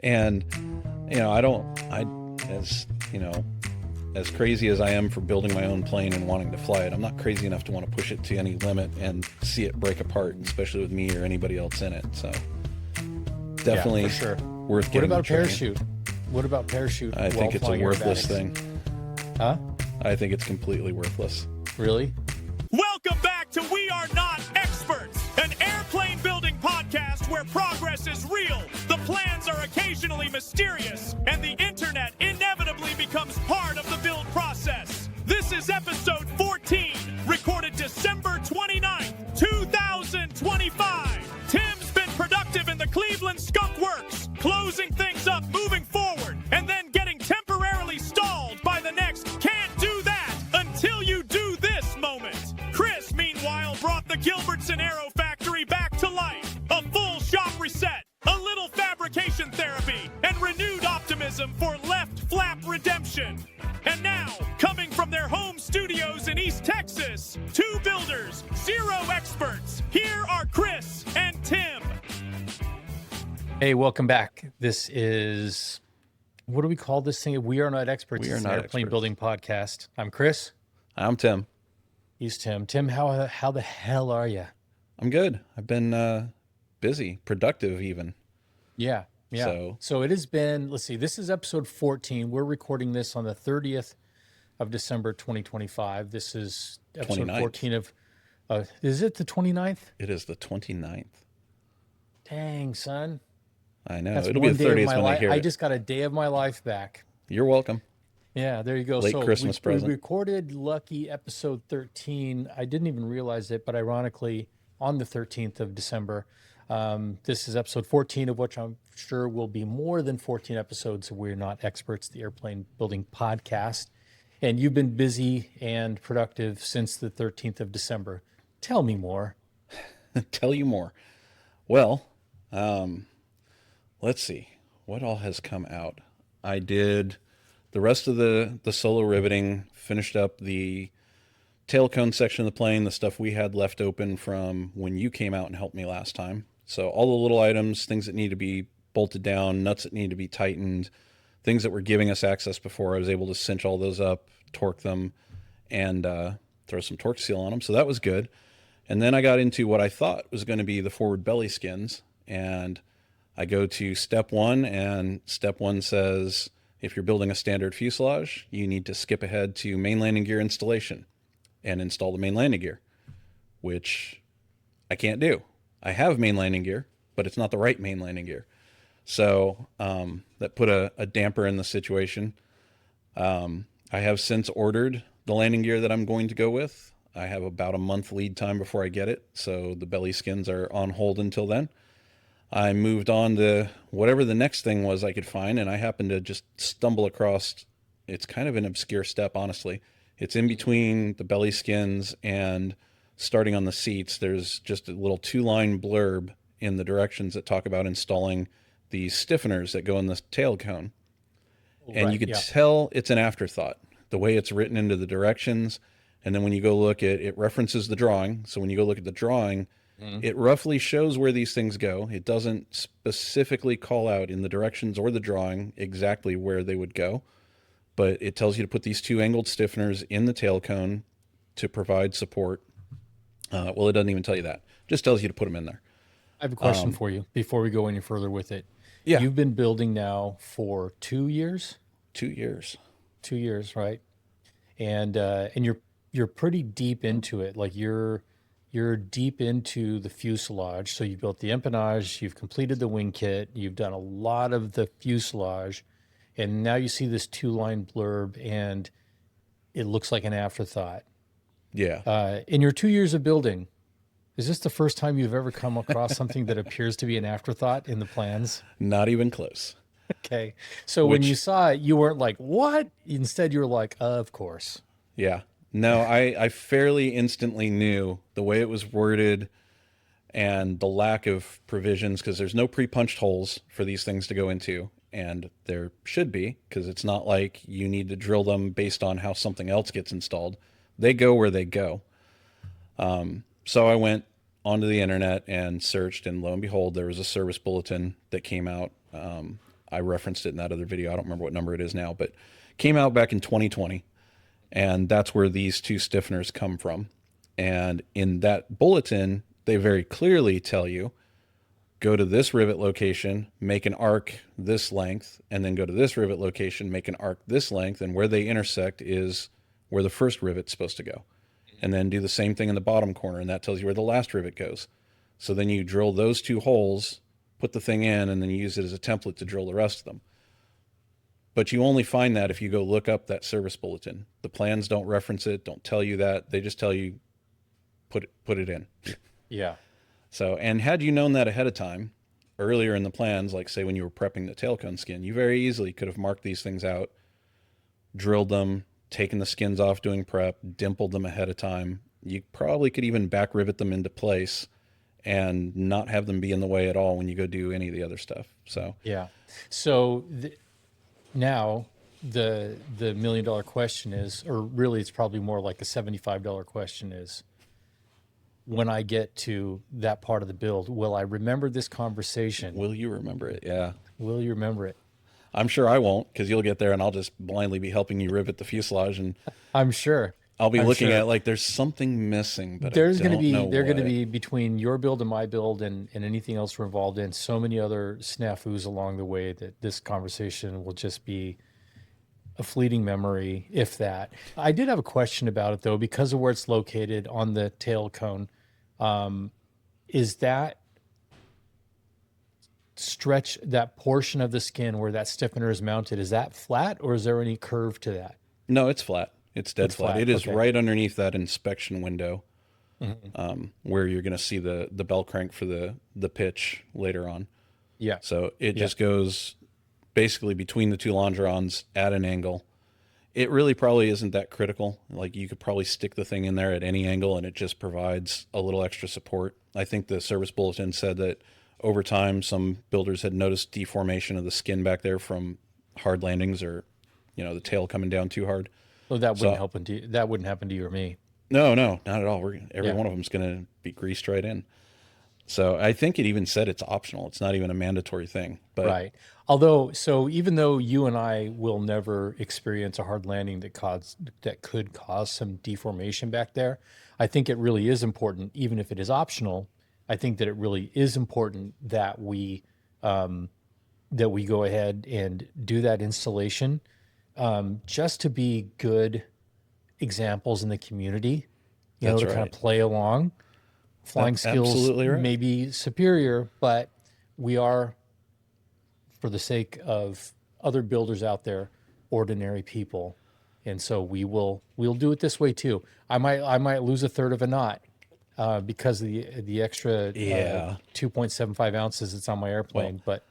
And, as, as crazy as I am for building my own plane and wanting to fly it, I'm not crazy enough to want to push it to any limit and see it break apart, especially with me or anybody else in it. So definitely for sure. Worth getting. What about parachute? What about parachute? I think it's a worthless thing. Huh? I think it's completely worthless. Really? Welcome back to We Are Not Experts, an airplane building podcast where progress is real, the plans are occasionally mysterious, and the internet inevitably becomes part of the build process. This is episode 14, recorded December 29th, 2025. Tim's been productive in the Cleveland Skunk Works, closing things up, moving forward, and then getting temporarily stalled by the next can't do that until you do this moment. Chris, meanwhile, brought the Gilbertson AeroFactory back to life. A full shop reset, a little fabrication therapy, and renewed optimism for left flap redemption. And now, coming from their home studios in East Texas, 2 builders, 0 experts. Here are Chris and Tim. Hey, welcome back. This is, what do we call this thing? We Are Not Experts. We Are It's Not an airplane Experts. building podcast. I'm Chris. I'm Tim. He's Tim. Tim, how the hell are you? I'm good. I've been busy, productive even. Yeah. So it has been, let's see, this is episode 14. We're recording this on the 30th of December, 2025. This is episode 29th. 14 of, is it the 29th? It is the 29th. Dang, son. I know. That's It'll be one the day of 30th my when life. they hear I it. just got a day of my life back. You're welcome. Yeah, there you go. Late Christmas present. We recorded Lucky episode 13. I didn't even realize it, but ironically, on the 13th of December, this is episode 14, of which I'm sure will be more than 14 episodes of We're Not Experts, the airplane building podcast. And you've been busy and productive since the 13th of December. Tell me more. Tell you more. Well, let's see. What all has come out? I did the rest of the solo riveting, finished up the tail cone section of the plane, the stuff we had left open from when you came out and helped me last time. So all the little items, things that need to be bolted down, nuts that need to be tightened, things that were giving us access before, I was able to cinch all those up, torque them, and throw some torque seal on them. So that was good. And then I got into what I thought was going to be the forward belly skins. And I go to step 1, and step 1 says, if you're building a standard fuselage, you need to skip ahead to main landing gear installation and install the main landing gear, which I can't do. I have main landing gear, but it's not the right main landing gear. So that put a damper in the situation. I have since ordered the landing gear that I'm going to go with. I have about a month lead time before I get it, so the belly skins are on hold until then. I moved on to whatever the next thing was I could find, and I happened to just stumble across, it's kind of an obscure step, honestly. It's in between the belly skins and starting on the seats. There's just a little 2-line blurb in the directions that talk about installing the stiffeners that go in the tail cone. And Right, you could yeah. tell it's an afterthought, the way it's written into the directions. And then when you go look at it, references the drawing. So when you go look at the drawing, it roughly shows where these things go. It doesn't specifically call out in the directions or the drawing exactly where they would go, but it tells you to put these 2 angled stiffeners in the tail cone to provide support. Well, it doesn't even tell you that. It just tells you to put them in there. I have a question for you before we go any further with it. Yeah. You've been building now for 2 years? 2 years. 2 years, right? And you're pretty deep into it. Like you're deep into the fuselage. So you built the empennage, you've completed the wing kit, you've done a lot of the fuselage, and now you see this 2-line blurb, and it looks like an afterthought. Yeah. In your 2 years of building, is this the first time you've ever come across something that appears to be an afterthought in the plans? Not even close. Okay. So when you saw it, you weren't like, what? Instead, you were like, of course. Yeah. No, I fairly instantly knew the way it was worded and the lack of provisions, because there's no pre-punched holes for these things to go into. And there should be, because it's not like you need to drill them based on how something else gets installed. They go where they go. So I went onto the internet and searched, and lo and behold, there was a service bulletin that came out. I referenced it in that other video. I don't remember what number it is now, but came out back in 2020. And that's where these two stiffeners come from. And in that bulletin, they very clearly tell you, go to this rivet location, make an arc this length, and then go to this rivet location, make an arc this length, and where they intersect is where the first rivet's supposed to go. And then do the same thing in the bottom corner, and that tells you where the last rivet goes. So then you drill those two holes, put the thing in, and then you use it as a template to drill the rest of them. But you only find that if you go look up that service bulletin. The plans don't reference it, don't tell you that. They just tell you, put it in. Yeah. So, and had you known that ahead of time, earlier in the plans, like say when you were prepping the tail cone skin, you very easily could have marked these things out, drilled them, taken the skins off doing prep, dimpled them ahead of time. You probably could even back rivet them into place and not have them be in the way at all when you go do any of the other stuff. So, Yeah. So now the $1 million question is, or really it's probably more like a $75 question is, when I get to that part of the build, will I remember this conversation? will you remember it? Yeah. Will you remember it? I'm sure I won't, because you'll get there and I'll just blindly be helping you rivet the fuselage, and I'm sure. I'll be looking sure. at like there's something missing, but There's going to they're going to be between your build and my build and anything else we're involved in, so many other snafus along the way that this conversation will just be a fleeting memory, if that. I did have a question about it though, because of where it's located on the tail cone. Is that stretch, that portion of the skin where that stiffener is mounted, is that flat or is there any curve to that? No, it's flat. It's dead flat. It is okay. right underneath that inspection window, Mm-hmm. where you're going to see the bell crank for the pitch later on. Yeah. So it just goes basically between the two longerons at an angle. It really probably isn't that critical. Like you could probably stick the thing in there at any angle and it just provides a little extra support. I think the service bulletin said that over time, some builders had noticed deformation of the skin back there from hard landings or, the tail coming down too hard. Well, that wouldn't happen to you or me. No, not at all. Every Yeah. one of them is going to be greased right in. So I think it even said it's optional. It's not even a mandatory thing. But Right. So even though you and I will never experience a hard landing that could cause some deformation back there, I think it really is important, even if it is optional. I think that it really is important that we go ahead and do that installation, just to be good examples in the community, That's to kind right. of play along. Flying That's skills absolutely right. may be superior, but we are, for the sake of other builders out there, ordinary people, and so we'll do it this way too. I might lose a third of a knot because of the extra 2.75 ounces that's on my airplane, but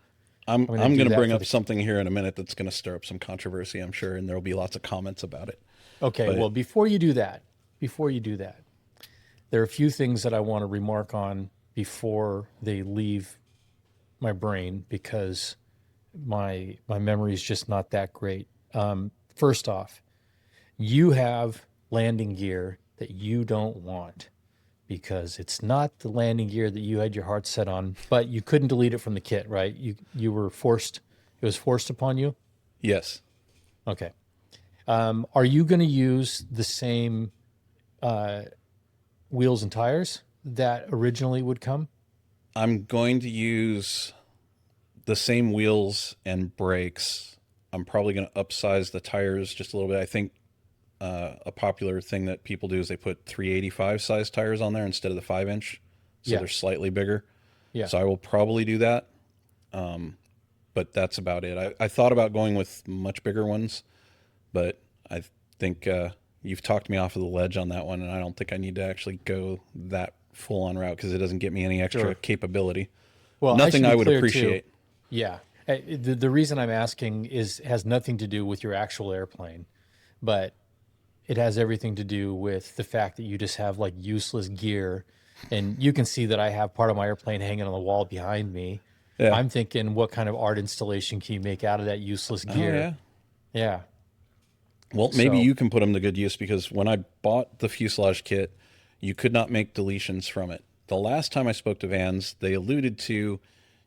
I'm gonna going do to that bring for up the- something here in a minute that's going to stir up some controversy, I'm sure, and there will be lots of comments about it. Okay, But- well, before you do that, there are a few things that I want to remark on before they leave my brain because my memory is just not that great. First off, you have landing gear that you don't want because it's not the landing gear that you had your heart set on, but you couldn't delete it from the kit, right? You were forced. It was forced upon you. Yes. Okay. Are you going to use the same wheels and tires that originally would come? I'm going to use the same wheels and brakes. I'm probably going to upsize the tires just a little bit. I think a popular thing that people do is they put 385 size tires on there instead of the 5-inch. So Yeah. they're slightly bigger. Yeah. So I will probably do that. But that's about it. I thought about going with much bigger ones, but I think you've talked me off of the ledge on that one, and I don't think I need to actually go that full on route because it doesn't get me any extra Sure. capability. Well, Nothing should be I would clear, too. appreciate. Yeah. The reason I'm asking has nothing to do with your actual airplane, but it has everything to do with the fact that you just have like useless gear. And you can see that I have part of my airplane hanging on the wall behind me. Yeah. I'm thinking, what kind of art installation can you make out of that useless gear? Oh, yeah. Yeah. Well, maybe So- you can put them to good use because when I bought the fuselage kit, you could not make deletions from it. The last time I spoke to Vans, they alluded to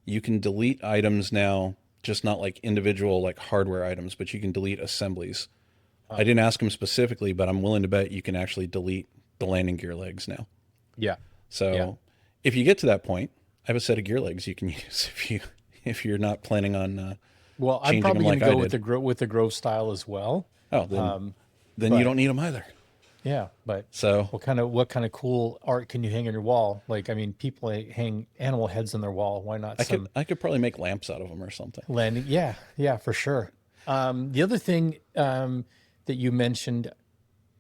you can delete items now just not like individual like hardware items, but you can delete assemblies. I didn't ask him specifically, but I'm willing to bet you can actually delete the landing gear legs now. Yeah. So if you get to that point, I have a set of gear legs you can use if you're not planning on Well, I'm changing probably them going like to I go with the Grove style as well. Oh, then you don't need them either. Yeah, but So what kind of cool art can you hang on your wall? Like, I mean, people hang animal heads on their wall. Why not I could probably make lamps out of them or something. landing? Yeah, for sure. The other thing that you mentioned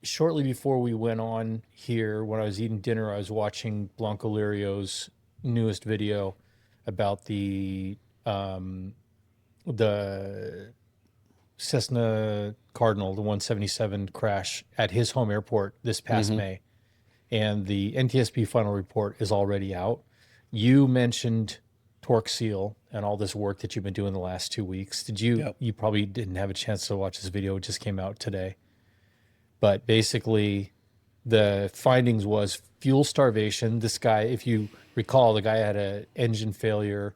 shortly before we went on here, when I was eating dinner, I was watching Blanco Lirio's newest video about the Cessna Cardinal, the 177 crash at his home airport this past May. And the NTSB final report is already out. You mentioned torque seal and all this work that you've been doing the last 2 weeks. Did you, Yep. you probably didn't have a chance to watch this video. It just came out today. But basically the findings was fuel starvation. This guy, if you recall, the guy had an engine failure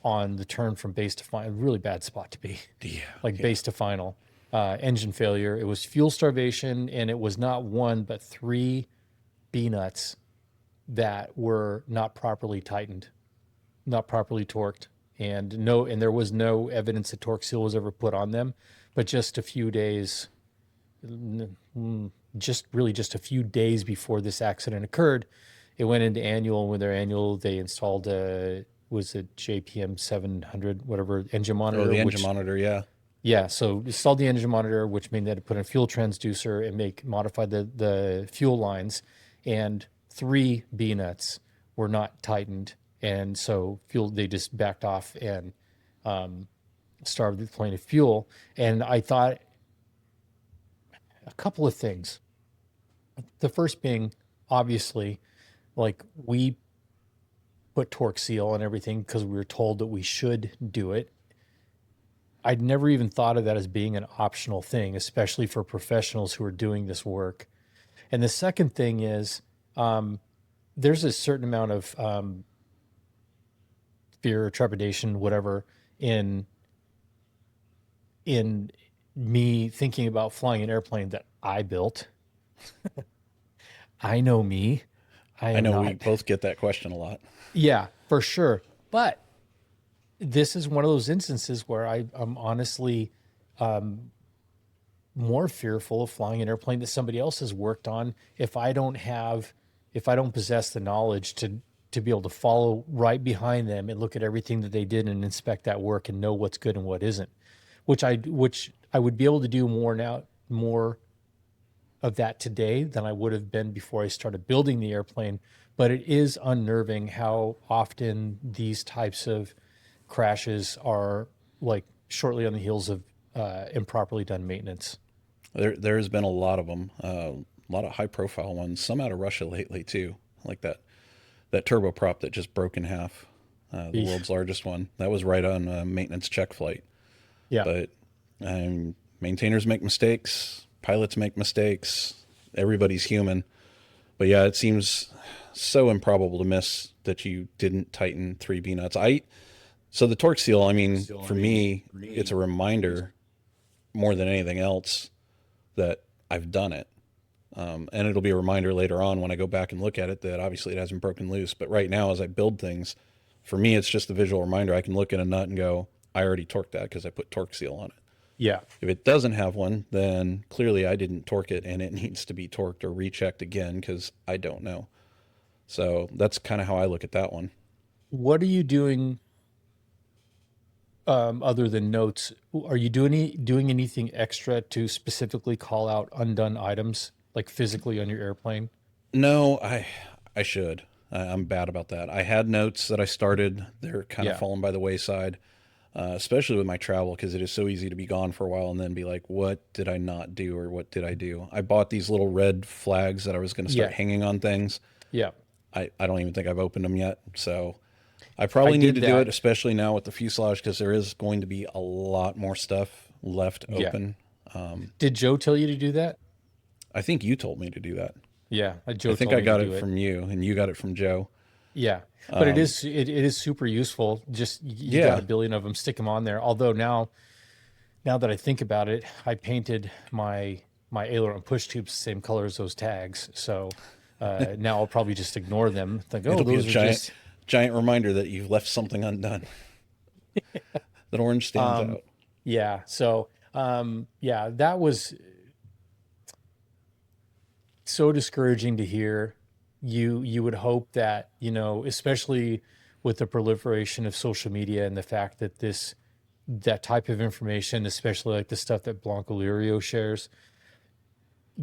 on the turn from base to final, really bad spot to be. Base to final, engine failure. It was fuel starvation, and it was not one, but 3 B-nuts that were not properly tightened, not properly torqued. And there was no evidence that torque seal was ever put on them, but just a few days, just a few days before this accident occurred, it went into annual. With their annual, they installed was it JPM 700, whatever, engine monitor? Oh, the engine monitor, yeah. Yeah, so installed the engine monitor, which meant they had to put in a fuel transducer and modify the fuel lines, and 3 B-nuts were not tightened, and so they just backed off and starved the plane of fuel. And I thought a couple of things. The first being, obviously, like, we put torque seal on everything because we were told that we should do it. I'd never even thought of that as being an optional thing, especially for professionals who are doing this work. And the second thing is, there's a certain amount of fear or trepidation, whatever, in me thinking about flying an airplane that I built. I know me. I know we both get that question a lot. Yeah, for sure. But this is one of those instances where I'm honestly more fearful of flying an airplane that somebody else has worked on if I don't possess the knowledge to be able to follow right behind them and look at everything that they did and inspect that work and know what's good and what isn't, which I would be able to do more of that today than I would have been before I started building the airplane. But it is unnerving how often these types of crashes are like shortly on the heels of improperly done maintenance. There has been a lot of them, a lot of high profile ones, some out of Russia lately too, like that turboprop that just broke in half, the world's largest one. That was right on a maintenance check flight. Yeah. But maintainers make mistakes, pilots make mistakes, everybody's human. But yeah, it seems so improbable to miss that you didn't tighten 3 B-nuts. So the torque seal, I mean, for me, it's a reminder more than anything else that I've done it. And it'll be a reminder later on when I go back and look at it that obviously it hasn't broken loose. But right now, as I build things, for me, it's just a visual reminder. I can look at a nut and go, I already torqued that because I put torque seal on it. Yeah. If it doesn't have one, then clearly I didn't torque it and it needs to be torqued or rechecked again because I don't know. So that's kind of how I look at that one. What are you doing other than notes? Are you doing anything extra to specifically call out undone items, like physically on your airplane? No, I should. I'm bad about that. I had notes that I started. They're kind of fallen by the wayside, especially with my travel, because it is so easy to be gone for a while and then be like, what did I not do or what did I do? I bought these little red flags that I was going to start hanging on things. Yeah. I don't even think I've opened them yet. So I probably need to do it, especially now with the fuselage, because there is going to be a lot more stuff left open. Did Joe tell you to do that? I think you told me to do that. Yeah. I think I got it from you and you got it from Joe. Yeah, but it is super useful. Just you got a Yeah. billion of them, stick them on there. Although now that I think about it, I painted my aileron push tubes the same color as those tags. So now I'll probably just ignore them. Think, oh, It'll be a those are giant, just giant reminder that you've left something undone. That orange stands out. yeah. So yeah, that was so discouraging to hear. You would hope that, especially with the proliferation of social media and the fact that that type of information, especially like the stuff that Blanco Lirio shares,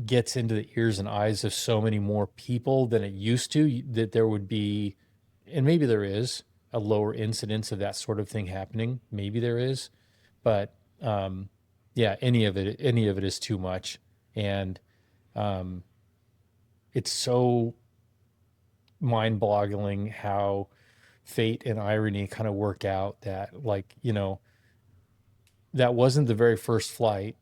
gets into the ears and eyes of so many more people than it used to, that there would be, and maybe there is, a lower incidence of that sort of thing happening. Maybe there is, but yeah, any of it is too much. And it's so mind-boggling how fate and irony kind of work out, that, like, that wasn't the very first flight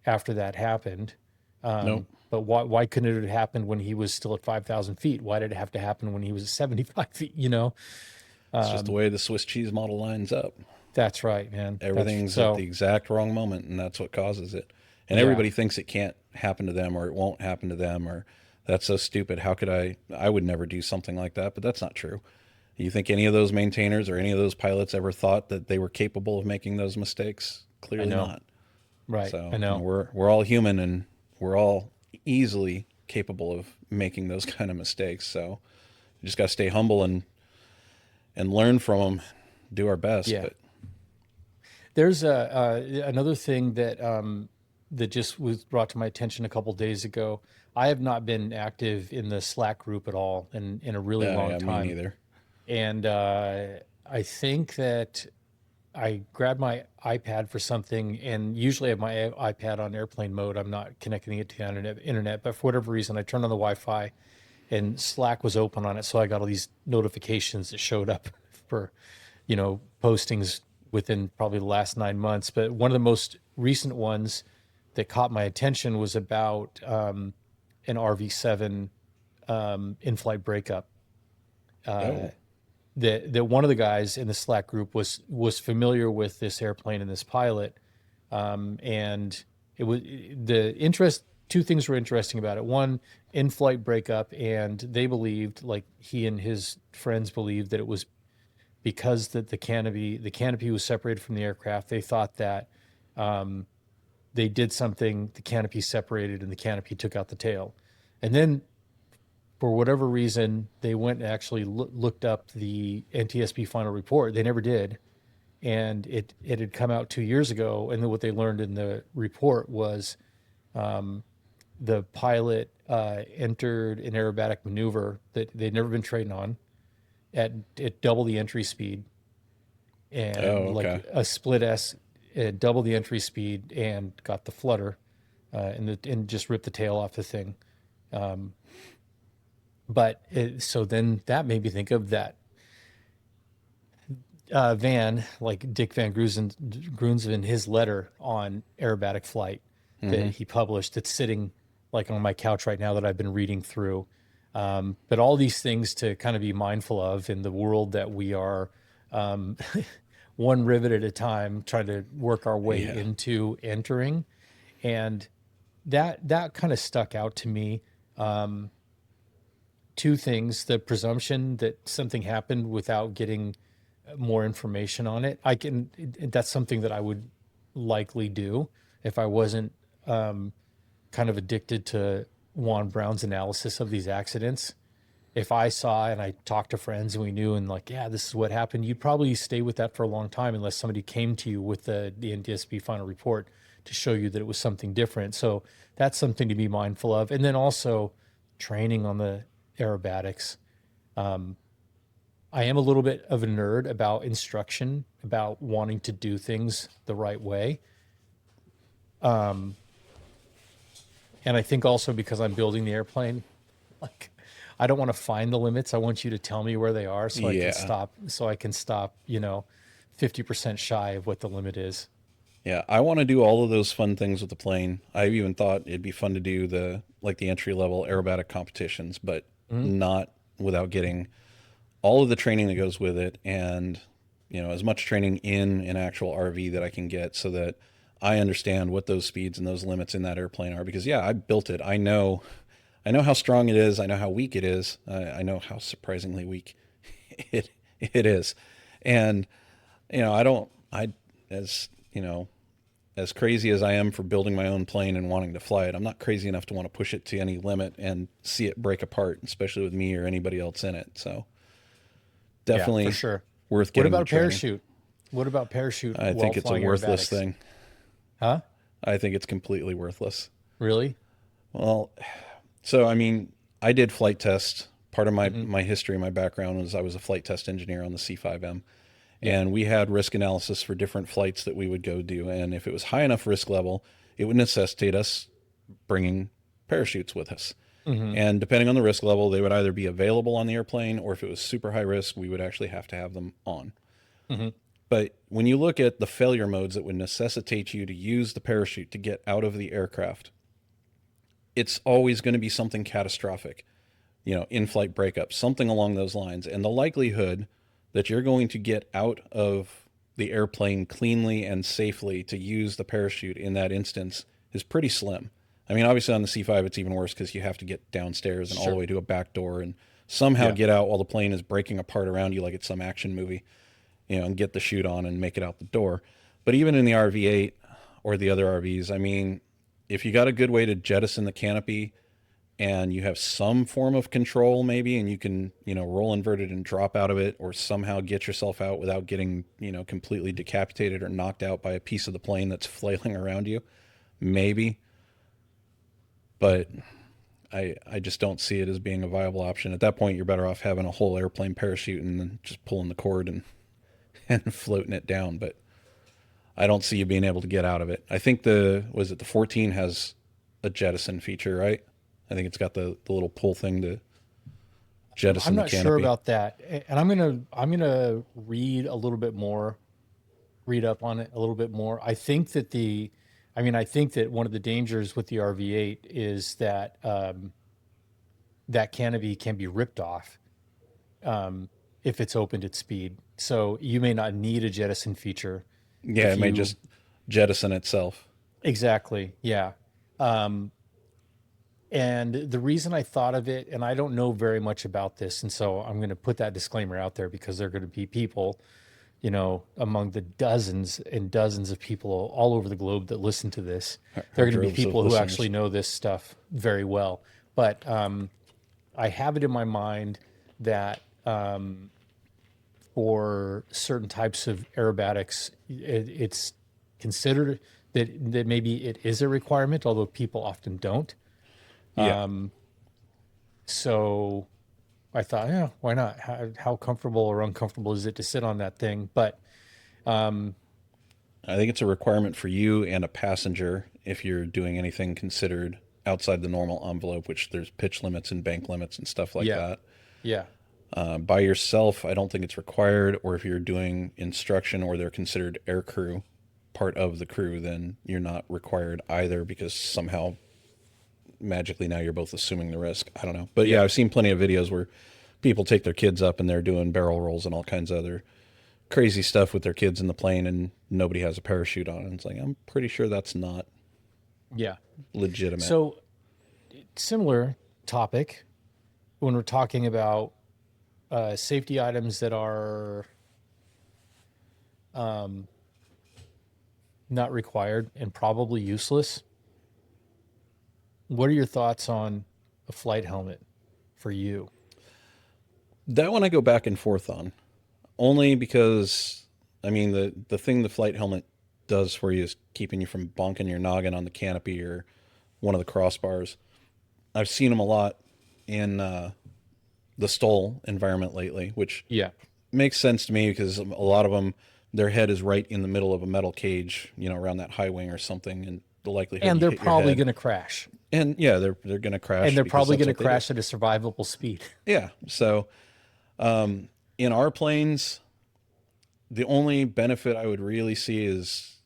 after that happened. Nope. But why couldn't it have happened when he was still at 5,000 feet? Why did it have to happen when he was at 75 feet? It's just the way the Swiss cheese model lines up. That's right, man. Everything's at the exact wrong moment, and that's what causes it. And Yeah. everybody thinks it can't happen to them, or it won't happen to them, or that's so stupid. How could I would never do something like that, but that's not true. You think any of those maintainers or any of those pilots ever thought that they were capable of making those mistakes? Clearly know. not. Right. So I know. we're all human, and we're all easily capable of making those kind of mistakes. So you just got to stay humble and learn from them, do our best. Yeah. But There's another thing that that just was brought to my attention a couple days ago. I have not been active in the Slack group at all in a really long yeah, time. me neither. And I think that I grabbed my iPad for something, and usually I have my iPad on airplane mode. I'm not connecting it to the internet, but for whatever reason, I turned on the Wi-Fi, and Slack was open on it. So I got all these notifications that showed up for, postings within probably the last 9 months. But one of the most recent ones that caught my attention was about an RV-7 in-flight breakup. That one of the guys in the Slack group was familiar with this airplane and this pilot, and it was two things were interesting about it. One, in-flight breakup, and they believed, like he and his friends believed, that it was because that the canopy was separated from the aircraft. They thought that they did something, the canopy separated, and the canopy took out the tail. And then, for whatever reason, they went and actually looked up the NTSB final report. They never did. And it had come out 2 years ago. And then what they learned in the report was the pilot entered an aerobatic maneuver that they'd never been trained on at double the entry speed. And like a split S, double the entry speed, and got the flutter and just ripped the tail off the thing. So then that made me think of that van, like Dick Van Grunsven, his letter on aerobatic flight that he published, that's sitting like on my couch right now, that I've been reading through. But all these things to kind of be mindful of in the world that we are, one rivet at a time, trying to work our way into entering. And that kind of stuck out to me. Two things: the presumption that something happened without getting more information on it. That's something that I would likely do if I wasn't kind of addicted to Juan Brown's analysis of these accidents. If I saw and I talked to friends and we knew, and like, yeah, this is what happened, you'd probably stay with that for a long time unless somebody came to you with the NTSB final report to show you that it was something different. So that's something to be mindful of. And then also training on the aerobatics. I am a little bit of a nerd about instruction, about wanting to do things the right way. And I think also because I'm building the airplane, like, I don't want to find the limits. I want you to tell me where they are so I can stop, 50% shy of what the limit is. Yeah, I want to do all of those fun things with the plane. I even thought it'd be fun to do the entry level aerobatic competitions, but not without getting all of the training that goes with it, and as much training in an actual RV that I can get, so that I understand what those speeds and those limits in that airplane are. Because I built it. I know how strong it is. I know how weak it is. I know how surprisingly weak it is. And as as crazy as I am for building my own plane and wanting to fly it, I'm not crazy enough to want to push it to any limit and see it break apart, especially with me or anybody else in it. So definitely, yeah, for sure, worth What getting about the a training. parachute? What about parachute? I while think it's a flying worthless aerobatics? thing. Huh? I think it's completely worthless. Really? Well, so I mean, I did flight tests. Part of Mm-hmm. my history, my background was I was a flight test engineer on the C5M. Yeah. And we had risk analysis for different flights that we would go do. And if it was high enough risk level, it would necessitate us bringing parachutes with us. Mm-hmm. And depending on the risk level, they would either be available on the airplane, or if it was super high risk, we would actually have to have them on. Mm-hmm. But when you look at the failure modes that would necessitate you to use the parachute to get out of the aircraft, it's always going to be something catastrophic, in-flight breakup, something along those lines. And the likelihood that you're going to get out of the airplane cleanly and safely to use the parachute in that instance is pretty slim. I mean, obviously on the C5, it's even worse because you have to get downstairs and all the way to a back door and somehow get out while the plane is breaking apart around you like it's some action movie, and get the chute on and make it out the door. But even in the RV8 or the other RVs, I mean, if you got a good way to jettison the canopy and you have some form of control maybe, and you can, roll inverted and drop out of it, or somehow get yourself out without getting, completely decapitated or knocked out by a piece of the plane that's flailing around you, maybe. But I just don't see it as being a viable option. At that point, you're better off having a whole airplane parachute and then just pulling the cord and floating it down. But I don't see you being able to get out of it. I think the 14 has a jettison feature, right? I think it's got the little pull thing to jettison I'm the not canopy. sure about that, and I'm gonna read a little bit more, read up on it a little bit more. I think that one of the dangers with the RV8 is that that canopy can be ripped off if it's opened at speed. So you may not need a jettison feature. Yeah, it may just jettison itself. Exactly. Yeah. And the reason I thought of it, and I don't know very much about this, and so I'm going to put that disclaimer out there because there are going to be people, among the dozens and dozens of people all over the globe that listen to this, there are going to be Droves of people who listeners. actually know this stuff very well. But I have it in my mind that for certain types of aerobatics, it's considered that maybe it is a requirement, although people often don't. Yeah. So I thought, yeah, why not? How comfortable or uncomfortable is it to sit on that thing? But I think it's a requirement for you and a passenger if you're doing anything considered outside the normal envelope, which there's pitch limits and bank limits and stuff like that. yeah, By yourself, I don't think it's required, or if you're doing instruction or they're considered air crew, part of the crew, then you're not required either, because somehow magically now you're both assuming the risk. I don't know. But yeah, I've seen plenty of videos where people take their kids up and they're doing barrel rolls and all kinds of other crazy stuff with their kids in the plane and nobody has a parachute on. And it's like, I'm pretty sure that's not yeah. legitimate. So similar topic when we're talking about safety items that are not required and probably useless. What are your thoughts on a flight helmet for you? That one I go back and forth on, only because, I mean, the thing the flight helmet does for you is keeping you from bonking your noggin on the canopy or one of the crossbars. I've seen them a lot in the STOL environment lately, which makes sense to me because a lot of them, their head is right in the middle of a metal cage, around that high wing or something, and the likelihood And you they're hit your probably head- going to crash. And yeah, they're going to crash. And they're because probably that's going to what they do. crash at a survivable speed. Yeah. So, in our planes, the only benefit I would really see is,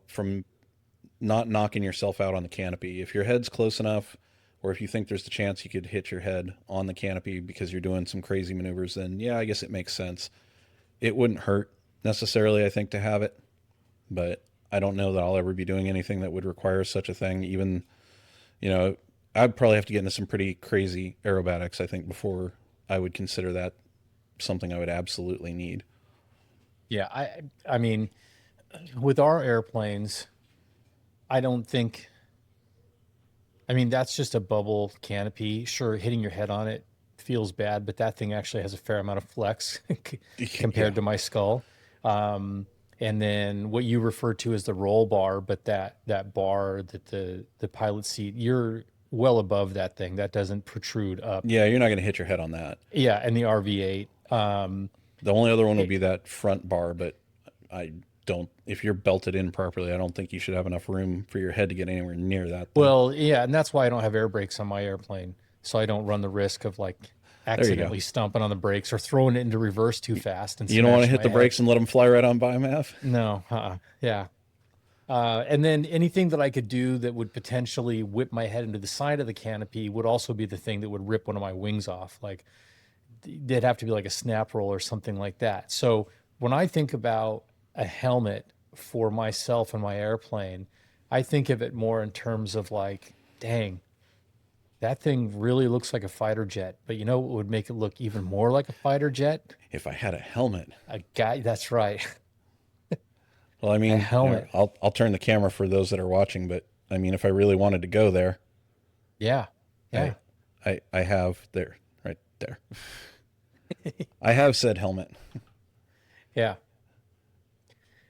from not knocking yourself out on the canopy. If your head's close enough or if you think there's the chance you could hit your head on the canopy because you're doing some crazy maneuvers, then yeah, I guess it makes sense. It wouldn't hurt necessarily, I think, to have it, but I don't know that I'll ever be doing anything that would require such a thing. Even, I'd probably have to get into some pretty crazy aerobatics, I think, before I would consider that something I would absolutely need. Yeah, I mean, with our airplanes, I don't think. I mean, that's just a bubble canopy. Sure, hitting your head on it feels bad, but that thing actually has a fair amount of flex compared to my skull. And then what you refer to as the roll bar, but that bar that the pilot seat, you're well above that thing. That doesn't protrude up. Yeah, you're not going to hit your head on that. Yeah, and the RV8. The only other one would be that front bar, but if you're belted in properly, I don't think you should have enough room for your head to get anywhere near that thing. Well, yeah, and that's why I don't have air brakes on my airplane. So I don't run the risk of accidentally stomping on the brakes or throwing it into reverse too fast. And you don't want to hit the brakes and let them fly right on by, Mav? No, yeah. And then anything that I could do that would potentially whip my head into the side of the canopy would also be the thing that would rip one of my wings off. Like, they'd have to be like a snap roll or something like that. So when I think about a helmet for myself and my airplane, I think of it more in terms of dang, that thing really looks like a fighter jet. But you know what would make it look even more like a fighter jet? If I had a helmet. That's right. Well, I mean, a helmet. I'll turn the camera for those that are watching, but I mean, if I really wanted to go there. Yeah. I have there, right there. I have said helmet. Yeah.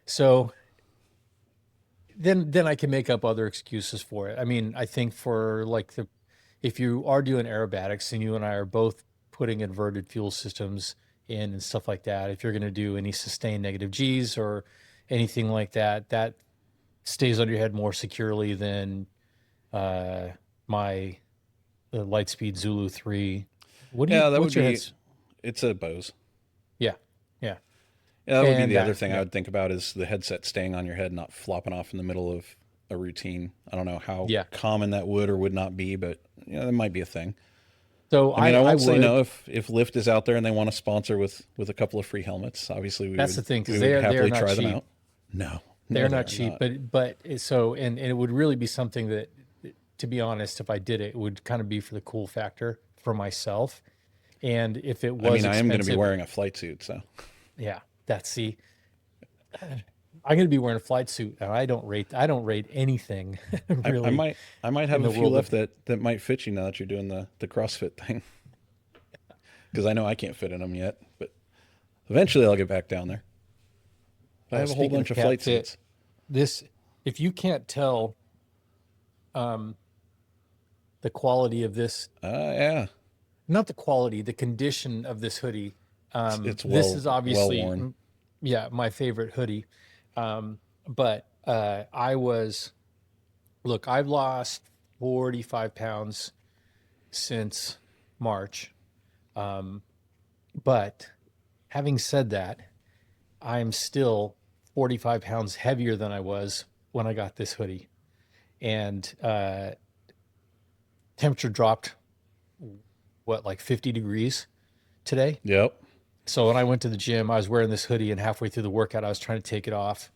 So then I can make up other excuses for it. I mean, I think for if you are doing aerobatics and you and I are both putting inverted fuel systems in and stuff like that, if you're going to do any sustained negative G's or anything like that, that stays on your head more securely than the Lightspeed Zulu 3. It's a Bose. Yeah. Yeah. Yeah, that would be the other thing I would think about is the headset staying on your head, not flopping off in the middle of a routine. I don't know how common that would or would not be, but that might be a thing. So I mean, I won't say no if Lyft is out there and they want to sponsor with a couple of free helmets. Obviously, that's the thing, because they're not try cheap. them out. No, they're not cheap, but so and it would really be something that, to be honest, if I did it, it would kind of be for the cool factor for myself. And if it was, I am going to be wearing a flight suit, so yeah. I'm going to be wearing a flight suit, and I don't rate anything. Really, I might have a few left that might fit you now that you're doing the CrossFit thing, because I know I can't fit in them yet, but eventually I'll get back down there. I have a whole bunch of flight suits. If you can't tell, the quality of this, not the quality, the condition of this hoodie. This is obviously, well-worn. Yeah, my favorite hoodie. But I've lost 45 pounds since March. But having said that, I'm still 45 pounds heavier than I was when I got this hoodie. And temperature dropped, 50 degrees today? Yep. So when I went to the gym, I was wearing this hoodie, and halfway through the workout, I was trying to take it off,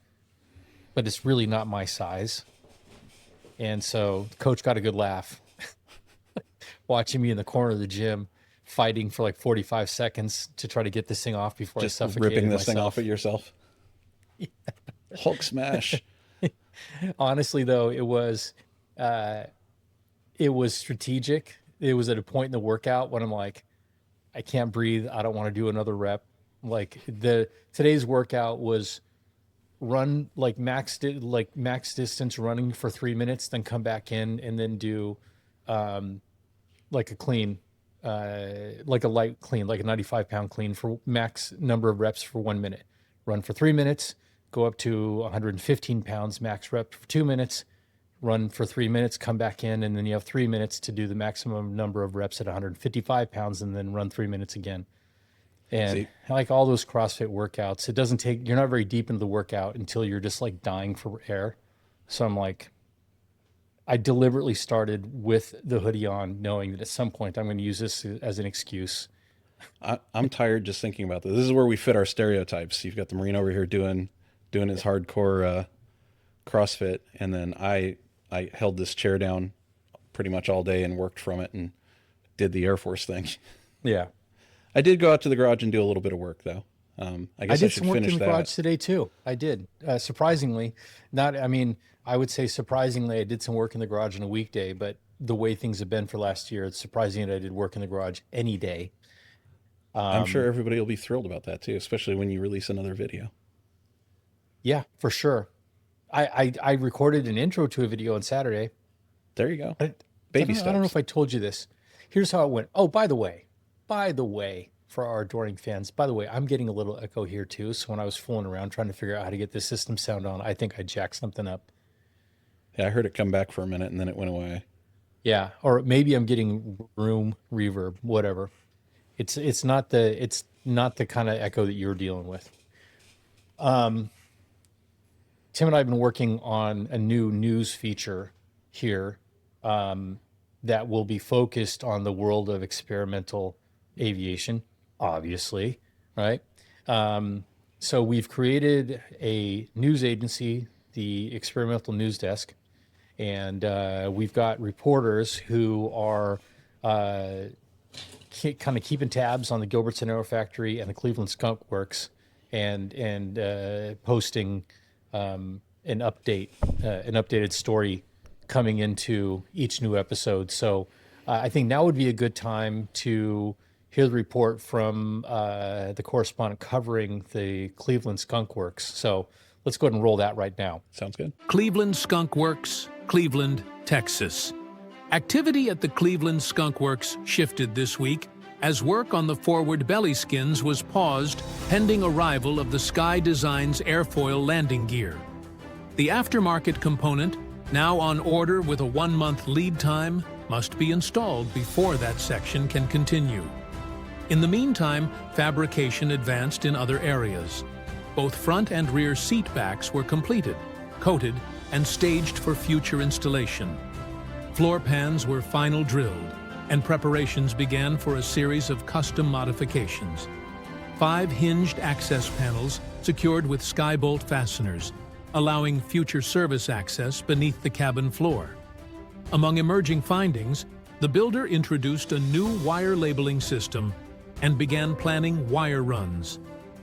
but it's really not my size. And so the coach got a good laugh watching me in the corner of the gym, fighting for 45 seconds to try to get this thing off before Just I suffocated ripping this myself. thing off at yourself. Yeah. Hulk smash. Honestly, though, it was strategic. It was at a point in the workout when I'm like, I can't breathe. I don't want to do another rep. Today's workout was run max distance running for 3 minutes, then come back in and then do a clean, a light clean, a 95-pound clean for max number of reps for 1 minute. Run for 3 minutes, go up to 115 pounds max rep for 2 minutes, run for 3 minutes, come back in, and then you have 3 minutes to do the maximum number of reps at 155 pounds, and then run 3 minutes again. And all those CrossFit workouts, it doesn't take, you're not very deep into the workout until you're just dying for air. So I'm I deliberately started with the hoodie on, knowing that at some point I'm going to use this as an excuse. I'm tired just thinking about this. This is where we fit our stereotypes. You've got the Marine over here doing his hardcore CrossFit, and then I held this chair down pretty much all day and worked from it and did the Air Force thing. Yeah. I did go out to the garage and do a little bit of work, though. I guess I did should some work in finish the that. garage today too. I did. Surprisingly, I would say surprisingly, I did some work in the garage on a weekday, but the way things have been for last year, it's surprising that I did work in the garage any day. I'm sure everybody will be thrilled about that too, especially when you release another video. Yeah, for sure. I recorded an intro to a video on Saturday. There you go. Baby steps. I don't know if I told you this. Here's how it went. Oh, by the way, for our adoring fans, by the way, I'm getting a little echo here too. So when I was fooling around trying to figure out how to get this system sound on, I think I jacked something up. Yeah, I heard it come back for a minute and then it went away. Yeah, or maybe I'm getting room reverb, whatever. It's not the kind of echo that you're dealing with. Tim and I have been working on a new news feature here that will be focused on the world of experimental aviation, obviously, right? So we've created a news agency, the Experimental News Desk, and we've got reporters who are kind of keeping tabs on the Gilbertson AeroFactory and the Cleveland Skunk Works, and posting an updated story coming into each new episode. So I think now would be a good time to hear the report from the correspondent covering the Cleveland Skunk Works. So let's go ahead and roll that right now. Sounds good. Cleveland Skunk Works, Cleveland, Texas. Activity at the Cleveland Skunk Works shifted this week as work on the forward belly skins was paused pending arrival of the Sky Designs airfoil landing gear. The aftermarket component, now on order with a 1-month lead time, must be installed before that section can continue. In the meantime, fabrication advanced in other areas. Both front and rear seat backs were completed, coated, and staged for future installation. Floor pans were final drilled, and preparations began for a series of custom modifications. 5 hinged access panels secured with skybolt fasteners, allowing future service access beneath the cabin floor. Among emerging findings, the builder introduced a new wire labeling system and began planning wire runs.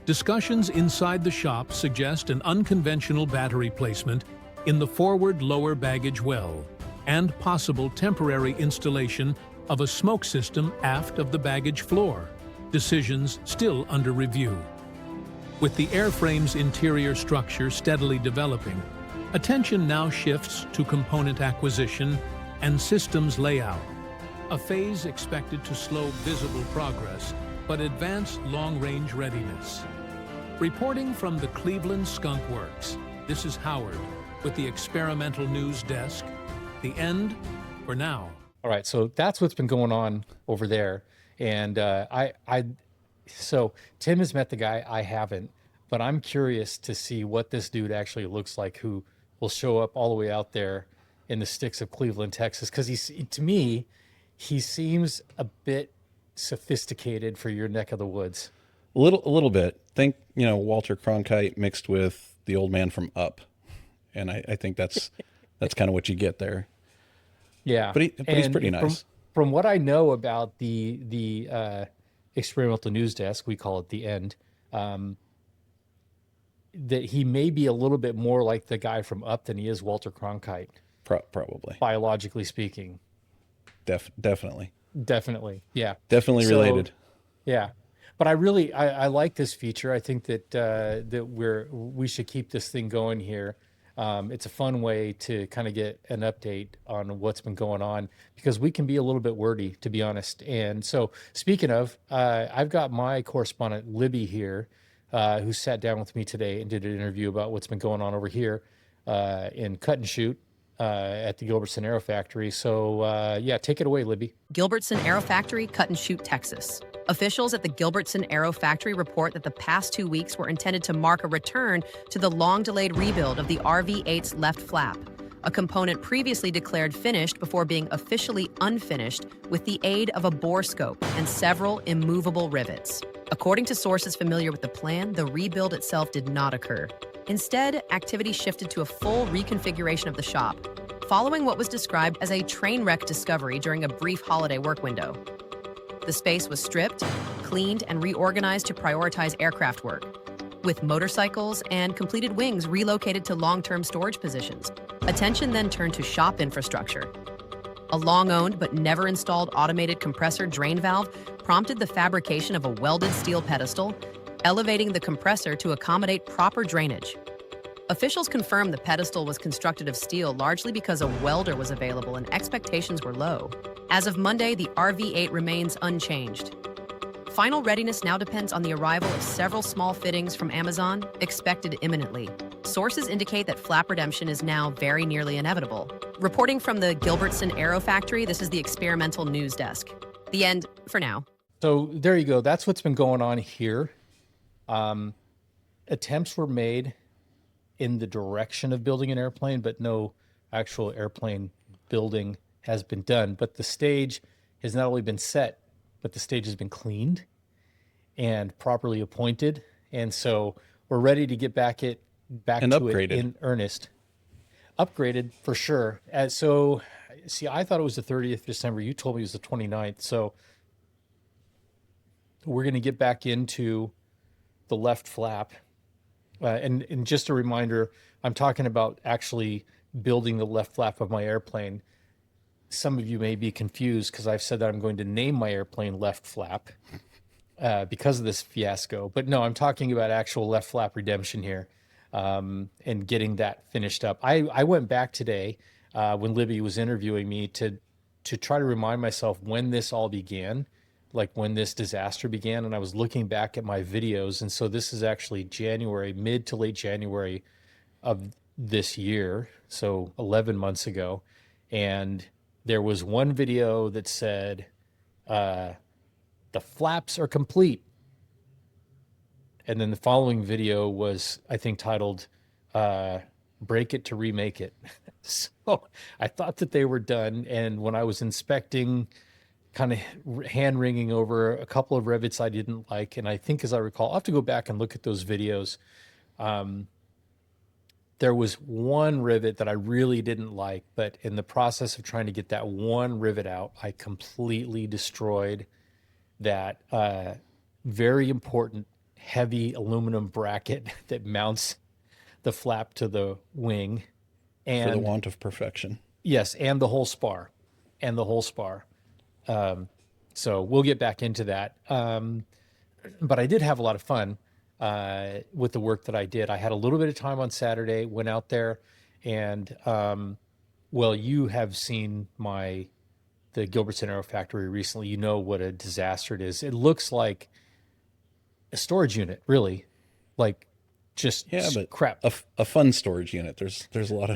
Discussions inside the shop suggest an unconventional battery placement in the forward lower baggage well, and possible temporary installation of a smoke system aft of the baggage floor. Decisions still under review. With the airframe's interior structure steadily developing, attention now shifts to component acquisition and systems layout, a phase expected to slow visible progress but advance long-range readiness. Reporting from the Cleveland Skunk Works, this is Howard with the Experimental News Desk. The end for now. All right, so that's what's been going on over there. And so Tim has met the guy, I haven't, but I'm curious to see what this dude actually looks like, who will show up all the way out there in the sticks of Cleveland, Texas. Because to me, he seems a bit sophisticated for your neck of the woods. A little bit. Think, Walter Cronkite mixed with the old man from Up. And I think that's kind of what you get there. Yeah, but he's pretty nice. From what I know about the Experimental News Desk, we call it the End, that he may be a little bit more like the guy from Up than he is Walter Cronkite. Probably. Biologically speaking. Definitely. Definitely, yeah. Definitely related. Yeah. But I like this feature. I think that we should keep this thing going here. It's a fun way to kind of get an update on what's been going on, because we can be a little bit wordy, to be honest. And so, speaking of, I've got my correspondent Libby here, who sat down with me today and did an interview about what's been going on over here in Cut and Shoot at the Gilbertson AeroFactory. So, take it away, Libby. Gilbertson AeroFactory, Cut and Shoot, Texas. Officials at the Gilbertson AeroFactory report that the past 2 weeks were intended to mark a return to the long-delayed rebuild of the RV-8's left flap. a component previously declared finished before being officially unfinished with the aid of a bore scope and several immovable rivets. According to sources familiar with the plan, the rebuild itself did not occur. Instead, activity shifted to a full reconfiguration of the shop, following what was described as a train wreck discovery during a brief holiday work window. The space was stripped, cleaned, and reorganized to prioritize aircraft work, with motorcycles and completed wings relocated to long-term storage positions. Attention then turned to shop infrastructure. A long-owned but never installed automated compressor drain valve prompted the fabrication of a welded steel pedestal, elevating the compressor to accommodate proper drainage. Officials confirmed the pedestal was constructed of steel largely because a welder was available and expectations were low. As of Monday, the RV-8 remains unchanged. Final readiness now depends on the arrival of several small fittings from Amazon, expected imminently. Sources indicate that flap redemption is now very nearly inevitable. Reporting from the Gilbertson AeroFactory, this is the experimental news desk. The end for now. So there you go. That's what's been going on here. Attempts were made in the direction of building an airplane, but no actual airplane building has been done. But the stage has not only been set, but the stage has been cleaned and properly appointed. And so we're ready to get back and to upgraded. it in earnest. Upgraded for sure. So see, I thought it was the 30th December. You told me it was the 29th. So we're going to get back into the left flap. And just a reminder, I'm talking about actually building the left flap of my airplane. Some of you may be confused because I've said that I'm going to name my airplane left flap because of this fiasco. But no, I'm talking about actual left flap redemption here and getting that finished up. I went back today when Libby was interviewing me to try to remind myself when this all began, like when this disaster began. And I was looking back at my videos. And so this is actually January, mid to late January of this year. So 11 months ago. And there was one video that said, the flaps are complete. And then the following video was, I think, titled, Break It to Remake It. So I thought that they were done. And when I was inspecting, kind of hand-wringing over a couple of rivets I didn't like, and I think, as I recall, I'll have to go back and look at those videos. There was one rivet that I really didn't like, but in the process of trying to get that one rivet out, I completely destroyed that very important heavy aluminum bracket that mounts the flap to the wing. And for the want of perfection. Yes, and the whole spar. So we'll get back into that. But I did have a lot of fun with the work that I did. I had a little bit of time on Saturday, went out there, and well, you have seen the Gilbertson AeroFactory recently. You know what a disaster it is. It looks like a storage unit, really, like just crap. A fun storage unit. There's a lot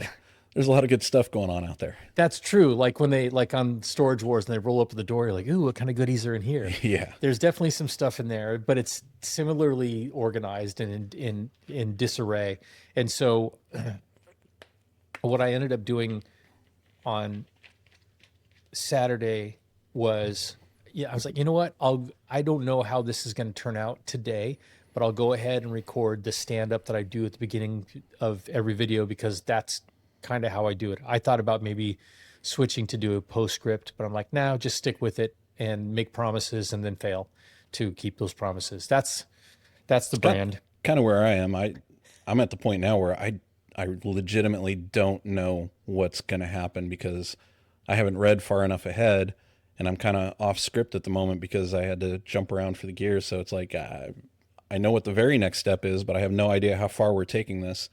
of good stuff going on out there. That's true. Like when they on Storage Wars and they roll up the door, you're like, ooh, what kind of goodies are in here? Yeah. There's definitely some stuff in there, but it's similarly organized and in disarray. And so what I ended up doing on Saturday was, I was like, you know what? I don't know how this is going to turn out today, but I'll go ahead and record the stand-up that I do at the beginning of every video because that's kind of how I do it. I thought about maybe switching to do a postscript, but I'm like, no, just stick with it and make promises and then fail to keep those promises. That's the brand. Kind of where I am. I'm at the point now where I legitimately don't know what's going to happen because I haven't read far enough ahead, and I'm kind of off script at the moment because I had to jump around for the gears. So it's like I know what the very next step is, but I have no idea how far we're taking this.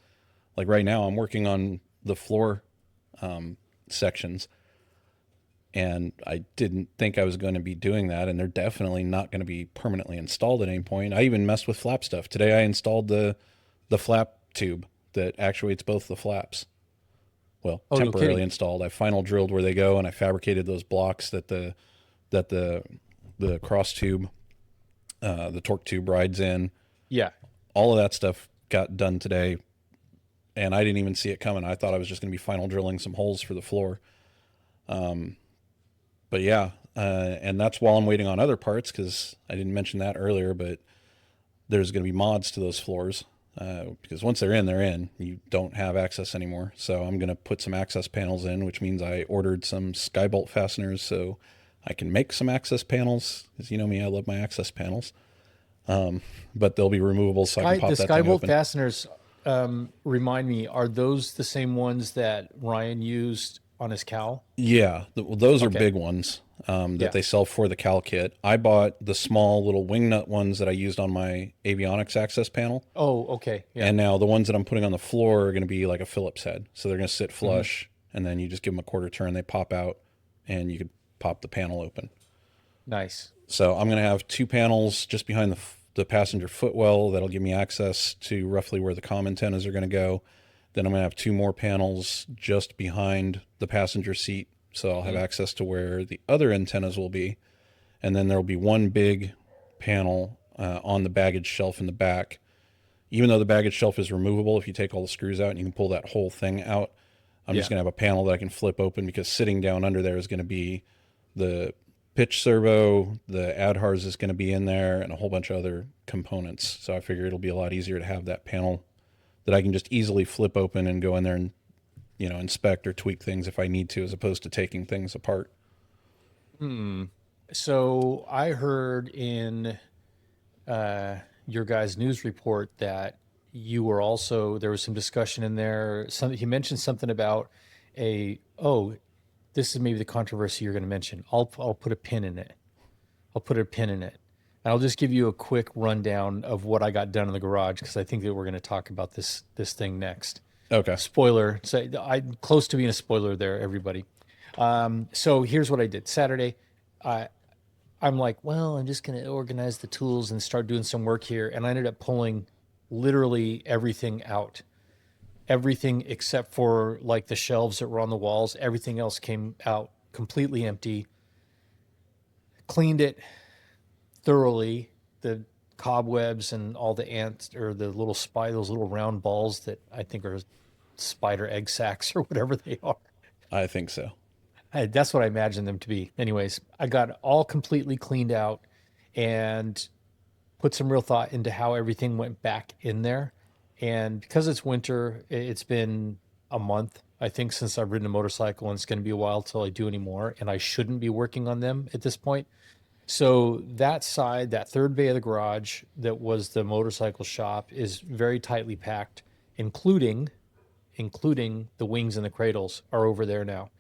Like right now, I'm working on the floor sections, and I didn't think I was going to be doing that, and they're definitely not going to be permanently installed at any point. I even messed with flap stuff. Today I installed the flap tube that actuates both the flaps. Well, temporarily installed. I final drilled where they go, and I fabricated those blocks that the cross tube, the torque tube rides in. Yeah. All of that stuff got done today. and I didn't even see it coming. I thought I was just going to be final drilling some holes for the floor. But yeah, and that's while I'm waiting on other parts, because I didn't mention that earlier, but there's going to be mods to those floors, because once they're in. You don't have access anymore. So I'm going to put some access panels in, which means I ordered some skybolt fasteners so I can make some access panels, because you know me, I love my access panels. But they'll be removable, so I can pop The that thing skybolt open. fasteners, remind me, are those the same ones that Ryan used on his cowl? Yeah, well, those are Okay. big ones that Yeah. they sell for the Cal kit. I bought the small little wing nut ones that I used on my avionics access panel. Oh, okay. Yeah. And now the ones that I'm putting on the floor are going to be like a Phillips head. So they're going to sit flush, and then you just give them a quarter turn, they pop out, and you could pop the panel open. Nice. So I'm going to have 2 panels just behind the passenger footwell that'll give me access to roughly where the comm antennas are going to go. Then I'm going to have 2 more panels just behind the passenger seat, so I'll have access to where the other antennas will be. And then there will be 1 big panel on the baggage shelf in the back. Even though the baggage shelf is removable, if you take all the screws out and you can pull that whole thing out, I'm just going to have a panel that I can flip open, because sitting down under there is going to be the pitch servo, the ADHARS is going to be in there, and a whole bunch of other components. So I figure it'll be a lot easier to have that panel that I can just easily flip open and go in there and, you know, inspect or tweak things if I need to, as opposed to taking things apart. So I heard in your guys' news report that you were also, there was some discussion in there. He mentioned something about this is maybe the controversy you're going to mention. I'll put a pin in it. And I'll just give you a quick rundown of what I got done in the garage, because I think that we're going to talk about this thing next. Okay. Spoiler. So I'm close to being a spoiler there, everybody. So here's what I did. Saturday, I'm like, well, I'm just going to organize the tools and start doing some work here. And I ended up pulling literally everything out. Everything except for like the shelves that were on the walls. Everything else came out completely empty. Cleaned it thoroughly. The cobwebs and all the ants, or the little those little round balls that I think are spider egg sacs or whatever they are. I think so. That's what I imagine them to be. Anyways, I got all completely cleaned out and put some real thought into how everything went back in there. And because it's winter, it's been a month, I think, since I've ridden a motorcycle, and it's going to be a while till I do anymore. And I shouldn't be working on them at this point. So that side, that third bay of the garage that was the motorcycle shop, is very tightly packed, including the wings and the cradles are over there now,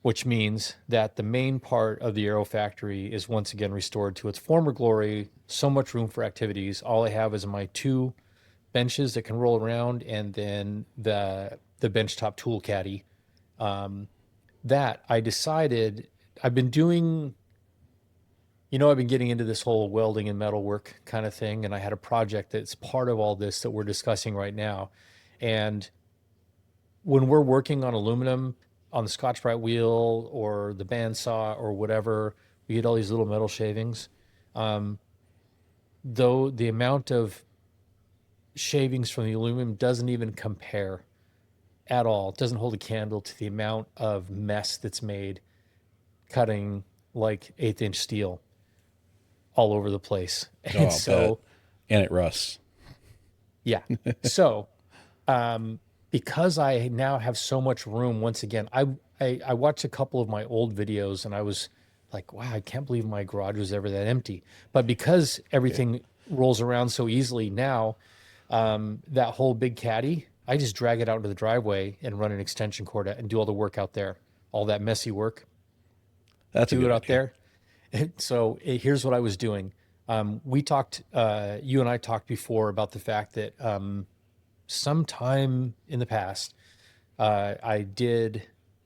which means that the main part of the AeroFactory is once again restored to its former glory. So much room for activities. All I have is my 2 benches that can roll around, and then the benchtop tool caddy. That I decided I've been doing. I've been getting into this whole welding and metalwork kind of thing, and I had a project that's part of all this that we're discussing right now. And when we're working on aluminum, on the Scotch-Brite wheel or the bandsaw or whatever, we get all these little metal shavings. Though the amount of shavings from the aluminum doesn't even compare at all. It doesn't hold a candle to the amount of mess that's made cutting like 1/8-inch steel all over the place. Oh, And I'll so, bet. And it rusts. yeah. So, because I now have so much room, once again, I watched a couple of my old videos, and I was like, wow, I can't believe my garage was ever that empty. But because everything rolls around so easily now, that whole big caddy, I just drag it out into the driveway and run an extension cord and do all the work out there, all that messy work. That's a Do good it out idea. there. So here's what I was doing. We talked, you and I talked before about the fact that sometime in the past, I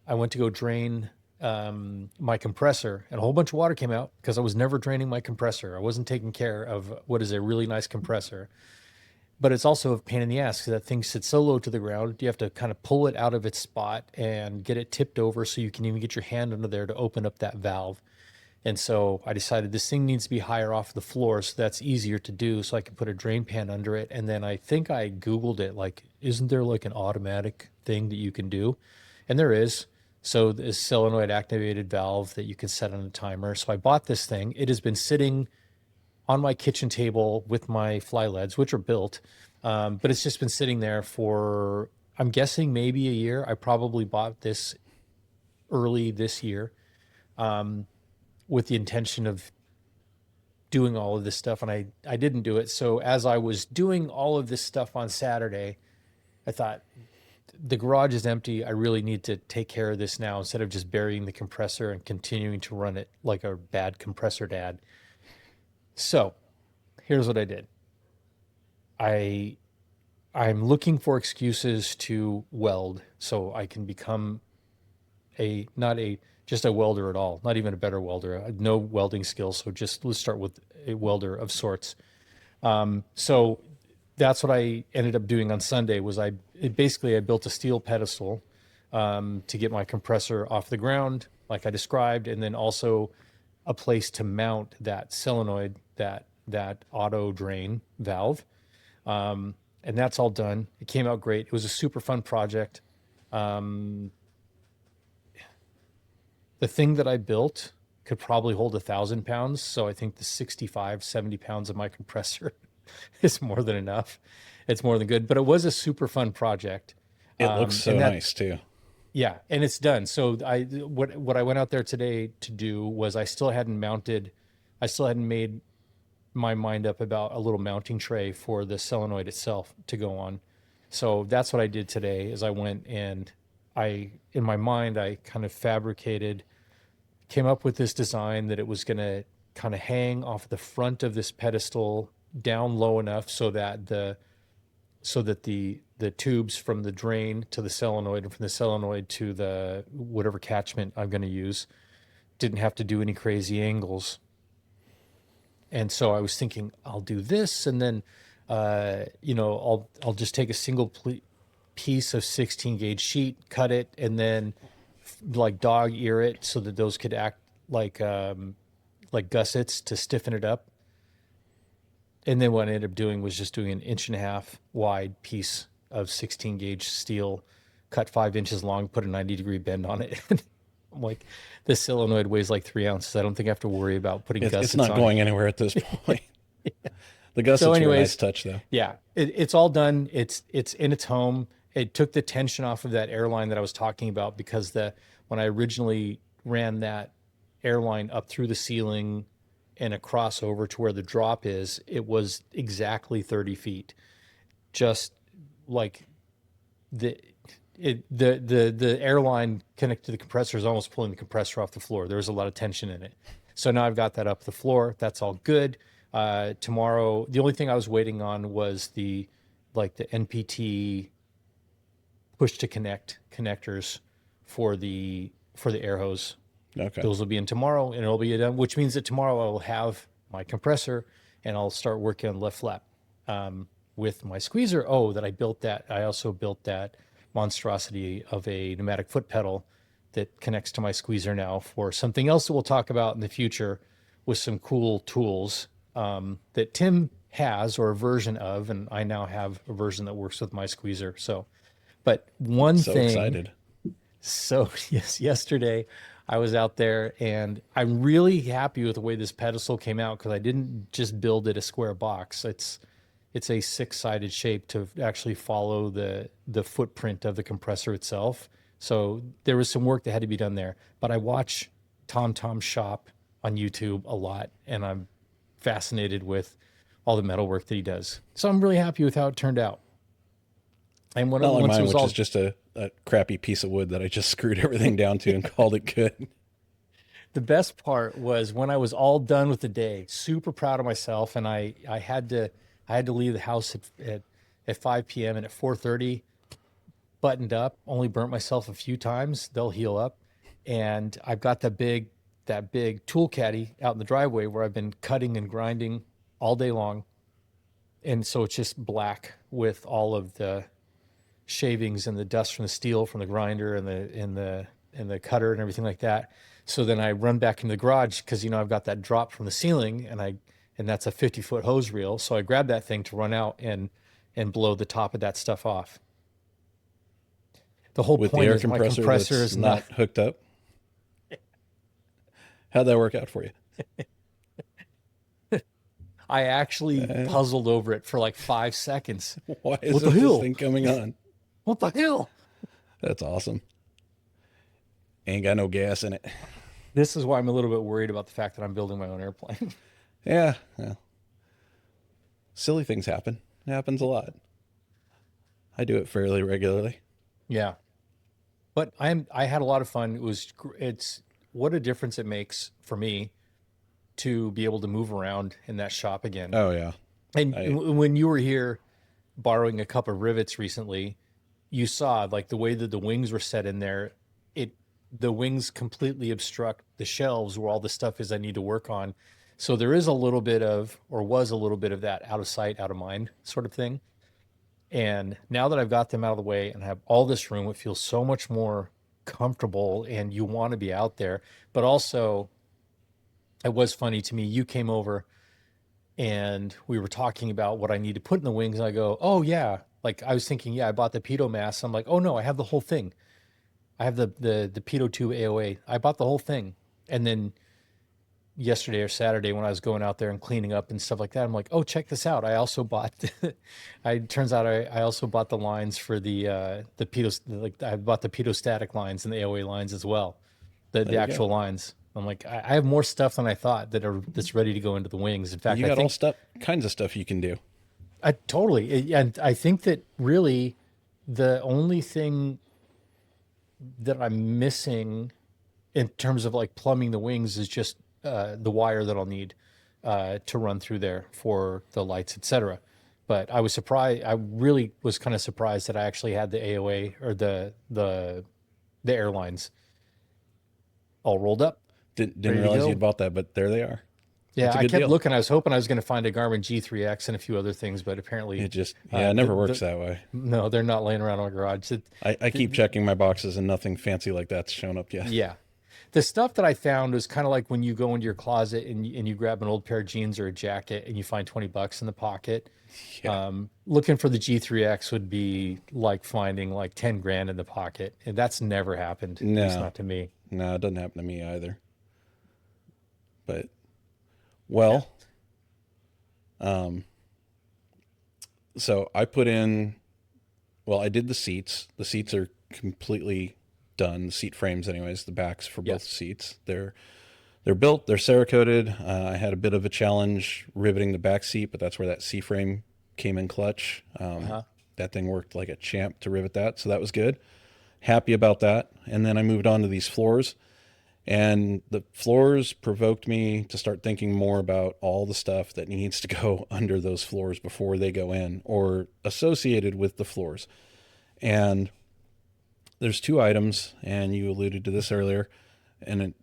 went to go drain my compressor, and a whole bunch of water came out because I was never draining my compressor. I wasn't taking care of what is a really nice compressor. But it's also a pain in the ass because that thing sits so low to the ground. You have to kind of pull it out of its spot and get it tipped over so you can even get your hand under there to open up that valve. And so I decided this thing needs to be higher off the floor, so that's easier to do, so I can put a drain pan under it. And then I think I Googled it, like, isn't there like an automatic thing that you can do? And there is. So this solenoid activated valve that you can set on a timer. So I bought this thing. It has been sitting on my kitchen table with my fly leads, which are built, but it's just been sitting there for, I'm guessing, maybe a year. I probably bought this early this year, with the intention of doing all of this stuff, and I didn't do it. So as I was doing all of this stuff on Saturday, I thought, the garage is empty. I really need to take care of this now instead of just burying the compressor and continuing to run it like a bad compressor dad. So here's what I did. I'm looking for excuses to weld so I can become just a welder at all, not even a better welder. I have no welding skills, so just let's start with a welder of sorts. So that's what I ended up doing on Sunday. Was I built a steel pedestal to get my compressor off the ground, like I described, and then also a place to mount that solenoid, that auto drain valve, and that's all done. It came out great. It was a super fun project. The thing that I built could probably hold 1,000 pounds. So I think the 65, 70 pounds of my compressor is more than enough. It's more than good, but it was a super fun project. It looks so nice too. Yeah. And it's done. So what I went out there today to do was I still hadn't made my mind up about a little mounting tray for the solenoid itself to go on. So that's what I did today is I went and in my mind, I kind of came up with this design that it was going to kind of hang off the front of this pedestal down low enough so that the tubes from the drain to the solenoid and from the solenoid to the whatever catchment I'm going to use didn't have to do any crazy angles. And so I was thinking, I'll do this, and then I'll just take a single piece of 16 gauge sheet, cut it, and then like dog ear it so that those could act like gussets to stiffen it up. And then what I ended up doing was just doing an 1.5 inch wide piece of 16 gauge steel, cut 5 inches long, put a 90-degree bend on it. I'm like, this solenoid weighs like 3 ounces. I don't think I have to worry about putting gussets on it. It's not going anywhere at this point. Yeah. The gussets are a nice touch, though. Yeah, it's all done. It's in its home. It took the tension off of that airline that I was talking about because when I originally ran that airline up through the ceiling and across over to where the drop is, it was exactly 30 feet. Just like the airline connected to the compressor is almost pulling the compressor off the floor. There was a lot of tension in it. So now I've got that up the floor. That's all good. Tomorrow, the only thing I was waiting on was the NPT push to connect connectors for the air hose. Okay. Those will be in tomorrow, and it'll be done, which means that tomorrow I will have my compressor and I'll start working on left flap with my squeezer. Oh, that I built that. I also built that monstrosity of a pneumatic foot pedal that connects to my squeezer now for something else that we'll talk about in the future with some cool tools that Tim has or a version of, and I now have a version that works with my squeezer. So, but one so thing. Excited. So yes, yesterday I was out there and I'm really happy with the way this pedestal came out because I didn't just build it a square box. It's a 6-sided shape to actually follow the footprint of the compressor itself. So there was some work that had to be done there. But I watch Tom's shop on YouTube a lot, and I'm fascinated with all the metal work that he does. So I'm really happy with how it turned out. And not like mine, which is just a crappy piece of wood that I just screwed everything down to and called it good. The best part was when I was all done with the day, super proud of myself, and I had to leave the house at 5 p.m. and at 4:30, buttoned up, only burnt myself a few times. They'll heal up. And I've got that big tool caddy out in the driveway where I've been cutting and grinding all day long. And so it's just black with all of the shavings and the dust from the steel from the grinder and the cutter and everything like that. So then I run back into the garage because, I've got that drop from the ceiling and that's a 50-foot hose reel. So I grab that thing to run out and blow the top of that stuff off. The whole With the point air is my compressor compressor that's is not hooked up. How'd that work out for you? I actually puzzled over it for like 5 seconds. Why is What the this hell? thing coming on? What the hell? That's awesome. Ain't got no gas in it. This is why I'm a little bit worried about the fact that I'm building my own airplane. Yeah. Silly things happen. It happens a lot. I do it fairly regularly. Yeah. But I had a lot of fun. It's what a difference it makes for me to be able to move around in that shop again. Oh yeah. And when you were here borrowing a couple of rivets recently, you saw like the way that the wings were set in there, the wings completely obstruct the shelves where all the stuff is I need to work on. So there is a little bit of, or was a little bit of that out of sight, out of mind sort of thing. And now that I've got them out of the way and have all this room, it feels so much more comfortable and you want to be out there. But also, it was funny to me. You came over and we were talking about what I need to put in the wings. And I go, oh yeah. Like I was thinking, yeah, I bought the pitot mass. I'm like, oh no, I have the whole thing. I have the pitot tube AOA. I bought the whole thing. And then yesterday or Saturday when I was going out there and cleaning up and stuff like that, I'm like, oh, check this out. I also bought, turns out I also bought the lines for the pitot, like I bought the pitot-static lines and the AOA lines as well. The actual lines. I'm like, I have more stuff than I thought that's ready to go into the wings. In fact, you got all kinds of stuff you can do. And I think that really the only thing that I'm missing in terms of like plumbing the wings is just the wire that I'll need to run through there for the lights, etc. But I was surprised. I really was kind of surprised that I actually had the AOA or the airlines all rolled up. Didn't realize you'd bought that, but there they are. Yeah, That's a I good kept deal. looking. I was hoping I was going to find a Garmin G3X and a few other things, but apparently It just it never works that way. No, they're not laying around in my garage. I keep checking my boxes and nothing fancy like that's shown up yet. Yeah. The stuff that I found was kind of like when you go into your closet and you grab an old pair of jeans or a jacket and you find $20 in the pocket. Yeah. Looking for the G3X would be like finding like 10 grand in the pocket. And that's never happened. No. It's not to me. No, it doesn't happen to me either. But, well, so I put in, I did the seats. The seats are completely done. The seat frames anyways, the backs for both seats. They're built, they're Cerakoted. I had a bit of a challenge riveting the back seat, but that's where that C-frame came in clutch. That thing worked like a champ to rivet that, so that was good. Happy about that. And then I moved on to these floors. And the floors provoked me to start thinking more about all the stuff that needs to go under those floors before they go in or associated with the floors. And there's two items, and you alluded to this earlier, and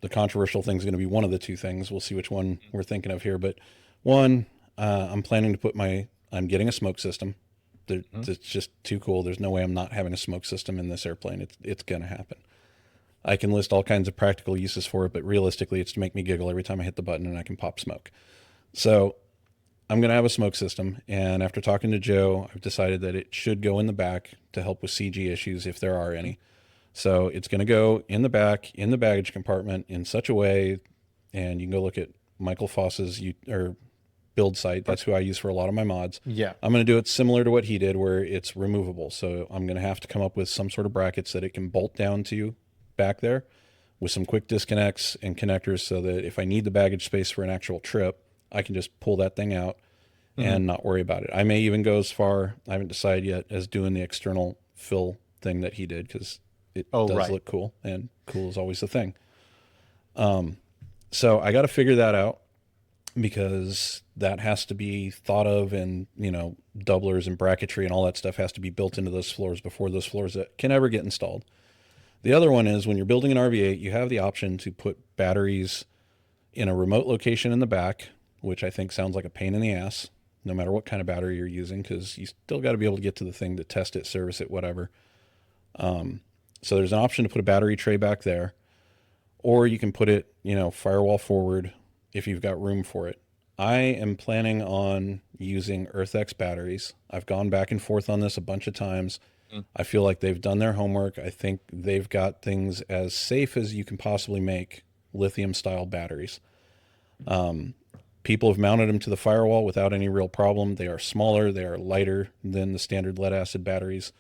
the controversial thing is going to be one of the two things. We'll see which one we're thinking of here. But one, I'm planning to I'm getting a smoke system. It's just too cool. There's no way I'm not having a smoke system in this airplane. It's going to happen. I can list all kinds of practical uses for it, but realistically, it's to make me giggle every time I hit the button and I can pop smoke. So I'm going to have a smoke system. And after talking to Joe, I've decided that it should go in the back to help with CG issues if there are any. So it's going to go in the back, in the baggage compartment in such a way, and you can go look at Michael Foss's build site. That's who I use for a lot of my mods. Yeah. I'm going to do it similar to what he did where it's removable. So I'm going to have to come up with some sort of brackets that it can bolt down to back there with some quick disconnects and connectors so that if I need the baggage space for an actual trip, I can just pull that thing out and not worry about it. I may even go as far, I haven't decided yet, as doing the external fill thing that he did because it does look cool, and cool is always the thing. So I got to figure that out because that has to be thought of, and doublers and bracketry and all that stuff has to be built into those floors before those floors can ever get installed. The other one is when you're building an RV8, you have the option to put batteries in a remote location in the back, which I think sounds like a pain in the ass, no matter what kind of battery you're using, because you still got to be able to get to the thing to test it, service it, whatever. So there's an option to put a battery tray back there, or you can put it, firewall forward if you've got room for it. I am planning on using EarthX batteries. I've gone back and forth on this a bunch of times. I feel like they've done their homework. I think they've got things as safe as you can possibly make lithium style batteries. People have mounted them to the firewall without any real problem. They are smaller, they are lighter than the standard lead acid batteries.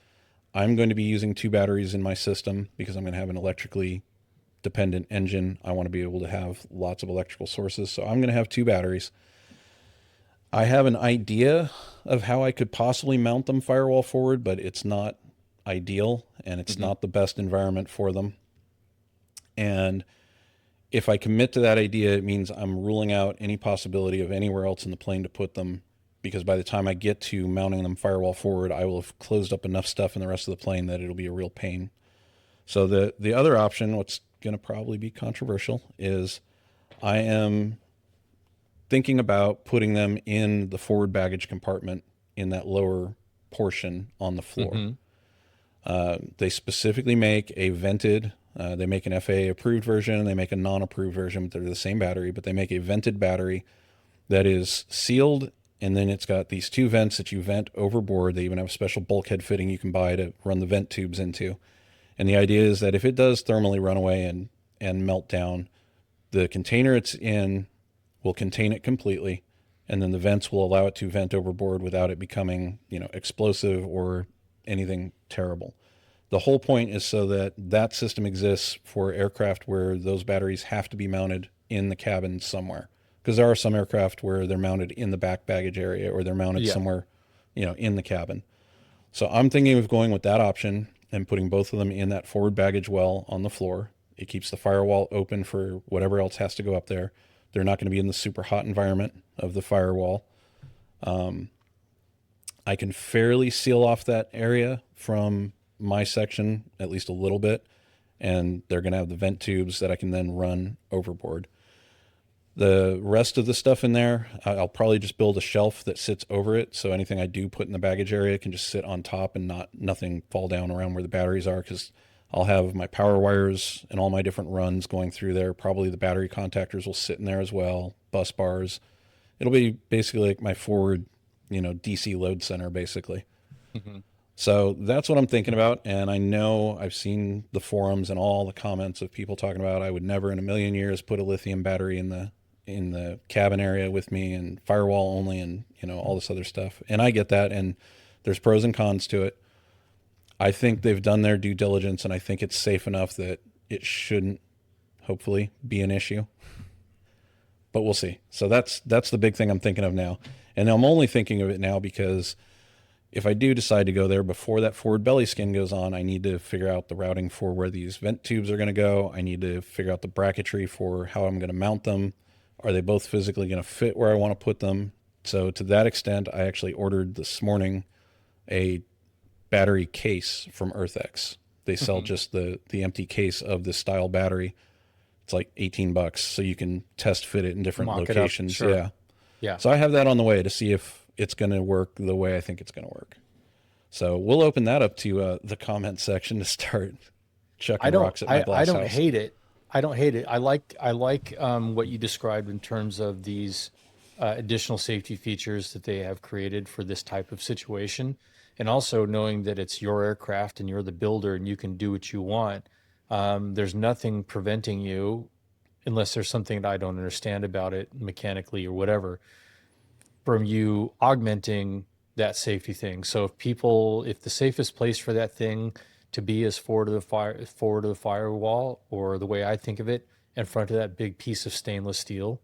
I'm going to be using 2 batteries in my system because I'm going to have an electrically dependent engine. I want to be able to have lots of electrical sources. So I'm going to have 2 batteries. I have an idea of how I could possibly mount them firewall forward, but it's not ideal and it's not the best environment for them. And if I commit to that idea, it means I'm ruling out any possibility of anywhere else in the plane to put them, because by the time I get to mounting them firewall forward, I will have closed up enough stuff in the rest of the plane that it'll be a real pain. So the other option, what's going to probably be controversial, is I am thinking about putting them in the forward baggage compartment in that lower portion on the floor. They specifically make a vented, they make an FAA approved version, they make a non-approved version, but they're the same battery, but they make a vented battery that is sealed, and then it's got these 2 vents that you vent overboard. They even have a special bulkhead fitting you can buy to run the vent tubes into. And the idea is that if it does thermally run away and melt down, the container it's in will contain it completely, and then the vents will allow it to vent overboard without it becoming, explosive or anything terrible. The whole point is so that that system exists for aircraft where those batteries have to be mounted in the cabin somewhere. Because there are some aircraft where they're mounted in the back baggage area, or they're mounted somewhere, in the cabin. So I'm thinking of going with that option and putting both of them in that forward baggage well on the floor. It keeps the firewall open for whatever else has to go up there. They're not going to be in the super hot environment of the firewall. I can fairly seal off that area from my section, at least a little bit, and they're going to have the vent tubes that I can then run overboard. The rest of the stuff in there, I'll probably just build a shelf that sits over it, so anything I do put in the baggage area can just sit on top and nothing fall down around where the batteries are, because I'll have my power wires and all my different runs going through there. Probably the battery contactors will sit in there as well, bus bars. It'll be basically like my forward, DC load center, basically. So that's what I'm thinking about. And I know I've seen the forums and all the comments of people talking about, I would never in a million years put a lithium battery in the cabin area with me, and firewall only, and all this other stuff. And I get that, and there's pros and cons to it. I think they've done their due diligence, and I think it's safe enough that it shouldn't, hopefully, be an issue. But we'll see. So that's the big thing I'm thinking of now. And I'm only thinking of it now because if I do decide to go there before that forward belly skin goes on, I need to figure out the routing for where these vent tubes are going to go. I need to figure out the bracketry for how I'm going to mount them. Are they both physically going to fit where I want to put them? So to that extent, I actually ordered this morning a battery case from EarthX. They sell just the empty case of this style battery. It's like $18, so you can test fit it in different locations. Sure. Yeah. So I have that on the way to see if it's going to work the way I think it's going to work. So we'll open that up to the comment section to start chucking rocks at my glass house. I don't hate it. I don't hate it. I like what you described in terms of these additional safety features that they have created for this type of situation. And also knowing that it's your aircraft and you're the builder and you can do what you want. There's nothing preventing you, unless there's something that I don't understand about it mechanically or whatever, from you augmenting that safety thing. So if the safest place for that thing to be is forward of the firewall, or the way I think of it, in front of that big piece of stainless steel,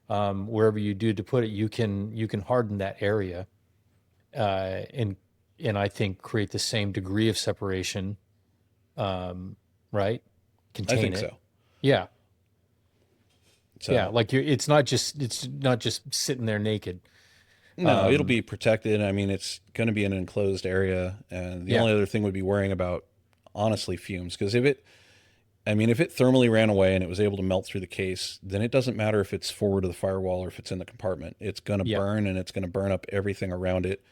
wherever you do to put it, you can harden that area, and I think create the same degree of separation, right? Contain I think it. so. Yeah. So, yeah, like it's not just sitting there naked. No, it'll be protected. I mean, it's going to be an enclosed area, and the only other thing would be worrying about, honestly, fumes. Because if it thermally ran away and it was able to melt through the case, then it doesn't matter if it's forward of the firewall or if it's in the compartment. It's going to burn, and it's going to burn up everything around it.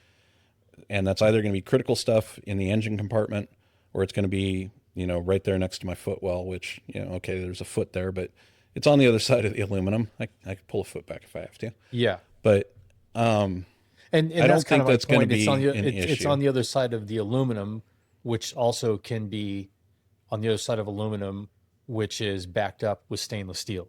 And that's either going to be critical stuff in the engine compartment, or it's going to be, right there next to my footwell, which, okay, there's a foot there, but it's on the other side of the aluminum. I could pull a foot back if I have to. Yeah. But And I that's don't kind think of my that's going to point. be an It's issue. on the other side of the aluminum, which also can be on the other side of aluminum, which is backed up with stainless steel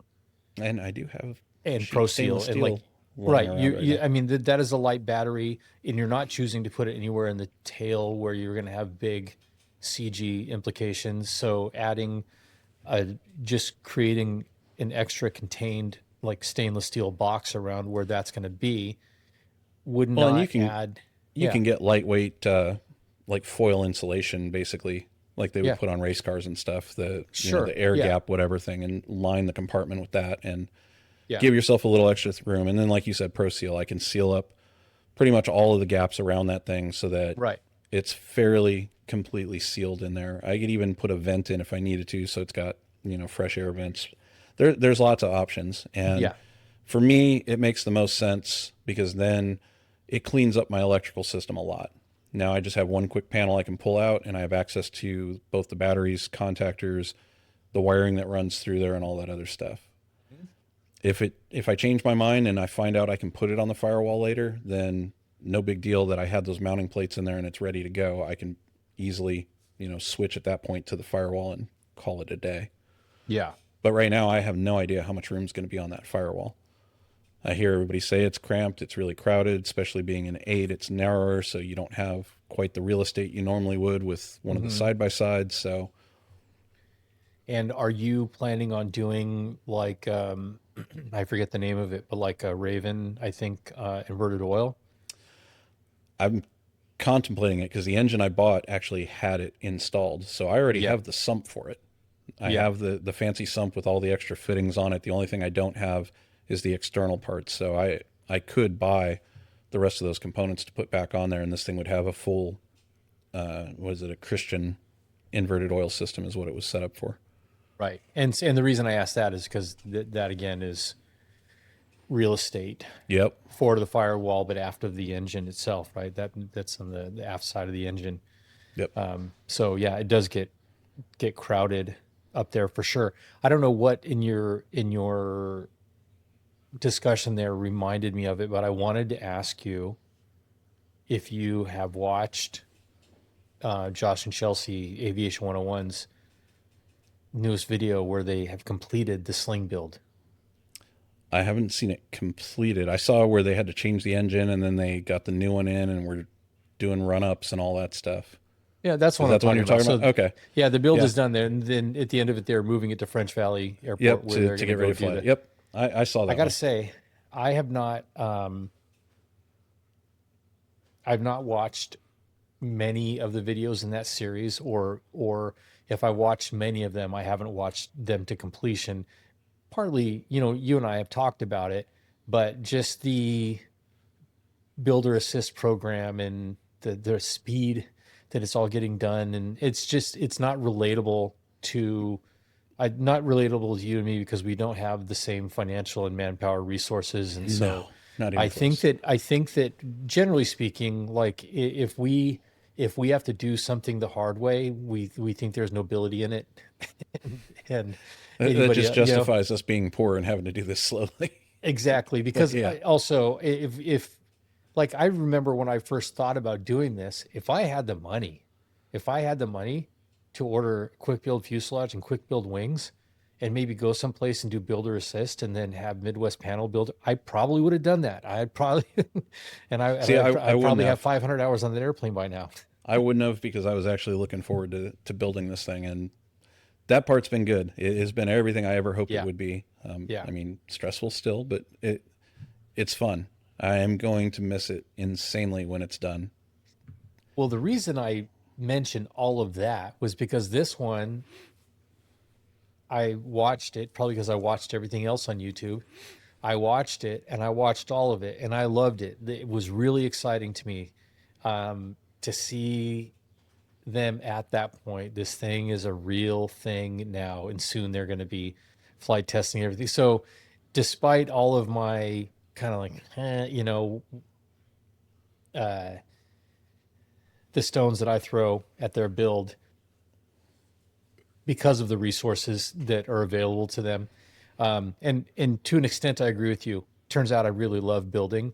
And I do have and cheap Pro stainless Seal. And steel like, lying right. around now. I mean, that is a light battery, and you're not choosing to put it anywhere in the tail where you're going to have big CG implications. So just creating an extra contained like stainless steel box around where that's going to be would Well, and not add. you Yeah. can get lightweight like foil insulation, basically, like they would Yeah. put on race cars and stuff. Sure. The air Yeah. gap, whatever thing, and line the compartment with that, and Yeah. give yourself a little extra room. And then, like you said, Pro Seal, I can seal up pretty much all of the gaps around that thing so that Right. it's fairly completely sealed in there. I could even put a vent in if I needed to, so it's got fresh air vents. There's lots of options, and Yeah. for me, it makes the most sense because then it cleans up my electrical system a lot. Now I just have one quick panel I can pull out, and I have access to both the batteries, contactors, the wiring that runs through there, and all that other stuff. If I change my mind and I find out I can put it on the firewall later, then no big deal that I had those mounting plates in there and it's ready to go. I can easily, switch at that point to the firewall and call it a day. Yeah. But right now I have no idea how much room is going to be on that firewall. I hear everybody say it's cramped, it's really crowded, especially being an 8, it's narrower, so you don't have quite the real estate you normally would with one of the side-by-sides. So, And are you planning on doing like, I forget the name of it, but like a Raven, I think, inverted oil? I'm contemplating it because the engine I bought actually had it installed. So I already have the sump for it. I Yeah. have the fancy sump with all the extra fittings on it. The only thing I don't have is the external parts. So I could buy the rest of those components to put back on there, and this thing would have a full, a Christian inverted oil system is what it was set up for. Right. And the reason I asked that is because that again is real estate Yep. for the firewall, but after the engine itself, right? That's on the aft side of the engine. Yep. So yeah, it does get crowded up there for sure. I don't know what in your discussion there reminded me of it, but I wanted to ask you if you have watched Josh and Chelsea Aviation 101's newest video where they have completed the sling build. I haven't seen it completed. I saw where they had to change the engine and then they got the new one in and we're doing run-ups and all that stuff. Yeah, that's what That's what you're talking about? Okay. Yeah, the build Yeah. is done there, and then at the end of it, they're moving it to French Valley Airport, Yep, where they're to going get ready to to fly go it. do Yep. I saw that I got to one. say, I have not. I've not watched many of the videos in that series, or if I watched many of them, I haven't watched them to completion. Partly, you and I have talked about it, but just the builder assist program and the speed that it's all getting done, and it's not relatable to. Not relatable to you and me because we don't have the same financial and manpower resources, and so No, not even I think that generally speaking, like if we have to do something the hard way, we think there's nobility in it, and That anybody, just justifies us being poor and having to do this slowly. exactly, because yeah. also if like I remember when I first thought about doing this, if I had the money to order quick build fuselage and quick build wings and maybe go someplace and do builder assist and then have Midwest panel build, I probably would have done that. I'd probably, I'd wouldn't probably have. have 500 hours on that airplane by now. I wouldn't have because I was actually looking forward to building this thing, and that part's been good. It has been everything I ever hoped Yeah. it would be. Yeah. I mean, stressful still, but it's fun. I am going to miss it insanely when it's done. Well, the reason I mentioned all of that was because this one, I watched it probably because I watched everything else on YouTube. I watched it and I watched all of it and I loved it. It was really exciting to me to see them at that point. This thing is a real thing now, and soon they're going to be flight testing everything. So despite all of my kind of like, the stones that I throw at their build, because of the resources that are available to them. And to an extent, I agree with you. Turns out I really love building.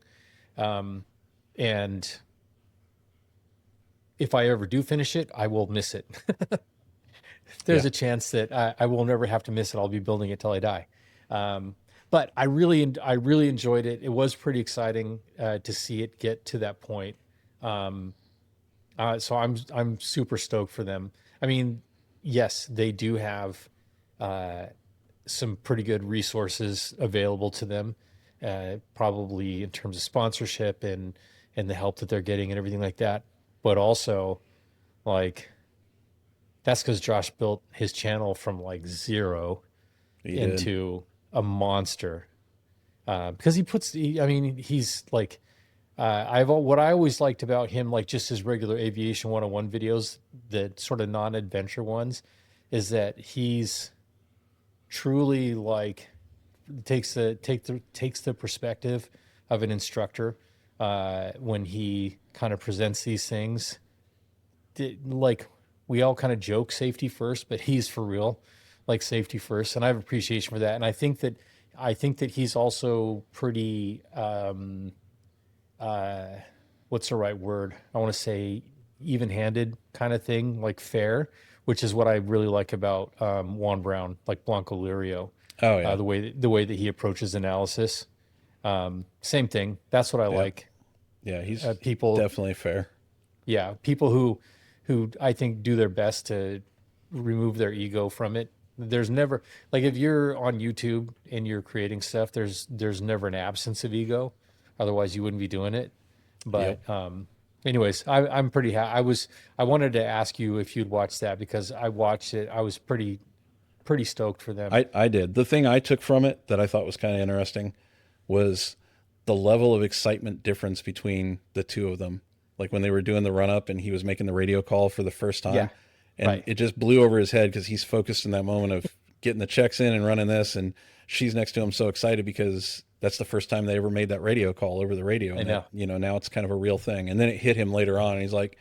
And if I ever do finish it, I will miss it. There's Yeah. a chance that I will never have to miss it. I'll be building it till I die. But I really enjoyed it. It was pretty exciting to see it get to that point. So I'm super stoked for them. I mean, yes, they do have some pretty good resources available to them, probably in terms of sponsorship and the help that they're getting and everything like that. But also, like, that's because Josh built his channel from like zero He did. into a monster. Because he's like, what I always liked about him, like just his regular aviation 101 videos, the sort of non-adventure ones, is that he's truly like takes the perspective of an instructor when he kind of presents these things. Like, we all kind of joke safety first, but he's for real, like safety first, and I have appreciation for that. And I think that he's also pretty what's the right word? I want to say even-handed kind of thing, like fair, which is what I really like about Juan Brown, like Blanco Lirio. Oh yeah. The way that he approaches analysis. Same thing. That's what I like. Yeah, he's People, definitely fair. yeah, people who I think do their best to remove their ego from it. There's never, like, if you're on YouTube and you're creating stuff, there's never an absence of ego. Otherwise you wouldn't be doing it. But anyways, I'm pretty happy. I wanted to ask you if you'd watched that, because I watched it. I was pretty stoked for them. I did. The thing I took from it that I thought was kind of interesting was the level of excitement difference between the two of them. Like when they were doing the run up and he was making the radio call for the first time. Yeah, and right. it just blew over his head because he's focused in that moment of getting the checks in and running this. And she's next to him so excited because that's the first time they ever made that radio call over the radio. And know. that, now it's kind of a real thing. And then it hit him later on and he's like,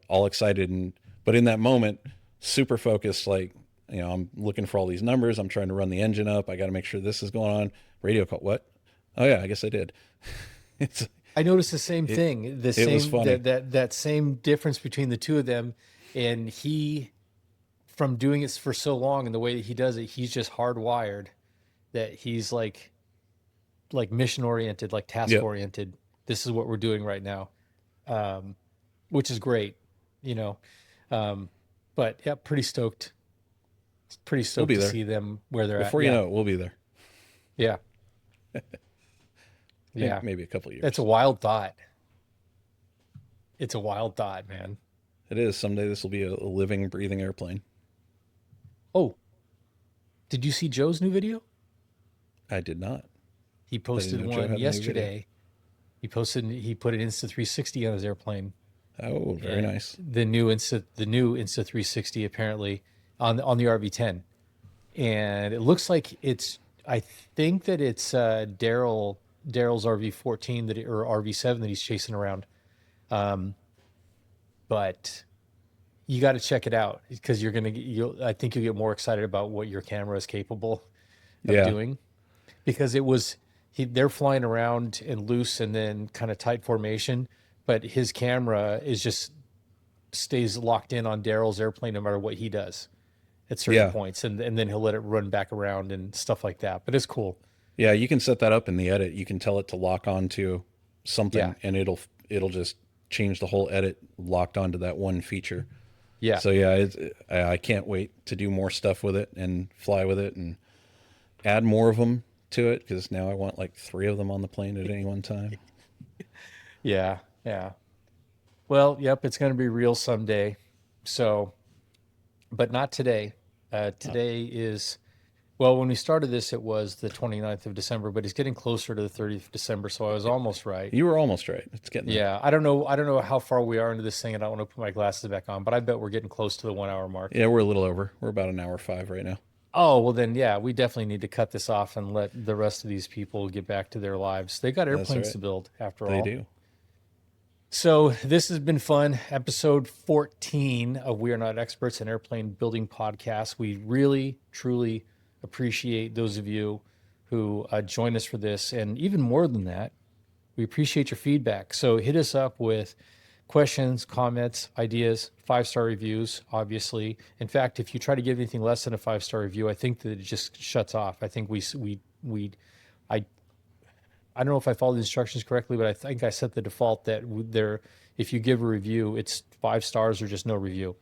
all excited. But in that moment, super focused, like, I'm looking for all these numbers. I'm trying to run the engine up. I got to make sure this is going on. Radio call. What? Oh yeah, I guess I did. I noticed the same thing. Was funny. That same difference between the two of them, and he, from doing it for so long and the way that he does it, he's just hardwired that he's like mission oriented, like task oriented. This is what we're doing right now, which is great, But yeah, pretty stoked. Pretty stoked to see them where they're Before at. you know it, we'll be there. Yeah. Yeah. Maybe a couple of years. It's a wild thought. It's a wild thought, man. It is. Someday this will be a living, breathing airplane. Oh, did you see Joe's new video? I did not. He posted one yesterday. He put an Insta360 on his airplane. Oh, very nice. The new Insta360 apparently on the RV10, and it looks like I think that it's Daryl's RV14 or RV7 that he's chasing around. But you got to check it out because I think you'll get more excited about what your camera is capable of doing, because they're flying around in loose and then kind of tight formation, but his camera stays locked in on Daryl's airplane no matter what he does at certain points, and then he'll let it run back around and stuff like that. But it's cool. Yeah, you can set that up in the edit. You can tell it to lock onto something, and it'll just change the whole edit locked onto that one feature. Yeah. So yeah, I can't wait to do more stuff with it and fly with it and add more of them to it, because now I want like 3 of them on the plane at any one time. Yeah. Well, yep, it's going to be real someday. So, but not today. Today is, well, when we started this, it was the 29th of December, but it's getting closer to the 30th of December. So I was almost right. You were almost right. It's getting there. Yeah. I don't know how far we are into this thing, and I don't want to put my glasses back on, but I bet we're getting close to the 1 hour mark. Yeah, we're a little over. We're about 1 hour 5 right now. Oh, well then, yeah, we definitely need to cut this off and let the rest of these people get back to their lives. They got airplanes to build after all. They do. So this has been fun. Episode 14 of We Are Not Experts, an airplane building podcast. We really, truly appreciate those of you who join us for this. And even more than that, we appreciate your feedback. So hit us up with questions, comments, ideas, 5-star reviews, obviously. In fact, if you try to give anything less than a 5-star review, I think that it just shuts off. I think I don't know if I followed the instructions correctly, but I think I set the default that if you give a review, it's 5 stars or just no review.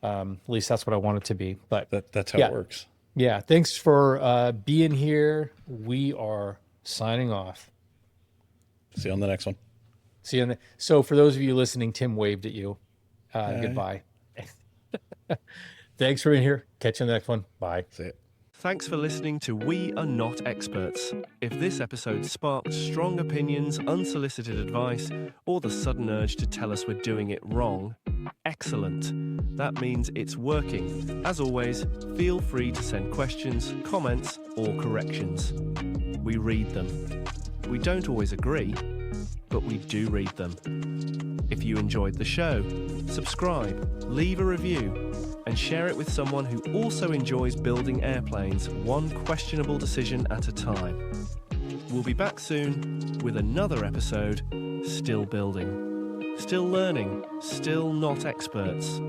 At least that's what I want it to be. But That's how it works. Yeah. Thanks for being here. We are signing off. See you on the next one. See you. So for those of you listening, Tim waved at you. Goodbye. Thanks for being here. Catch you on the next one. Bye. See ya. Thanks for listening to We Are Not Experts. If this episode sparked strong opinions, unsolicited advice, or the sudden urge to tell us we're doing it wrong, excellent. That means it's working. As always, feel free to send questions, comments, or corrections. We read them. We don't always agree, but we do read them. If you enjoyed the show, subscribe, leave a review, and share it with someone who also enjoys building airplanes one questionable decision at a time. We'll be back soon with another episode, still building, still learning, still not experts.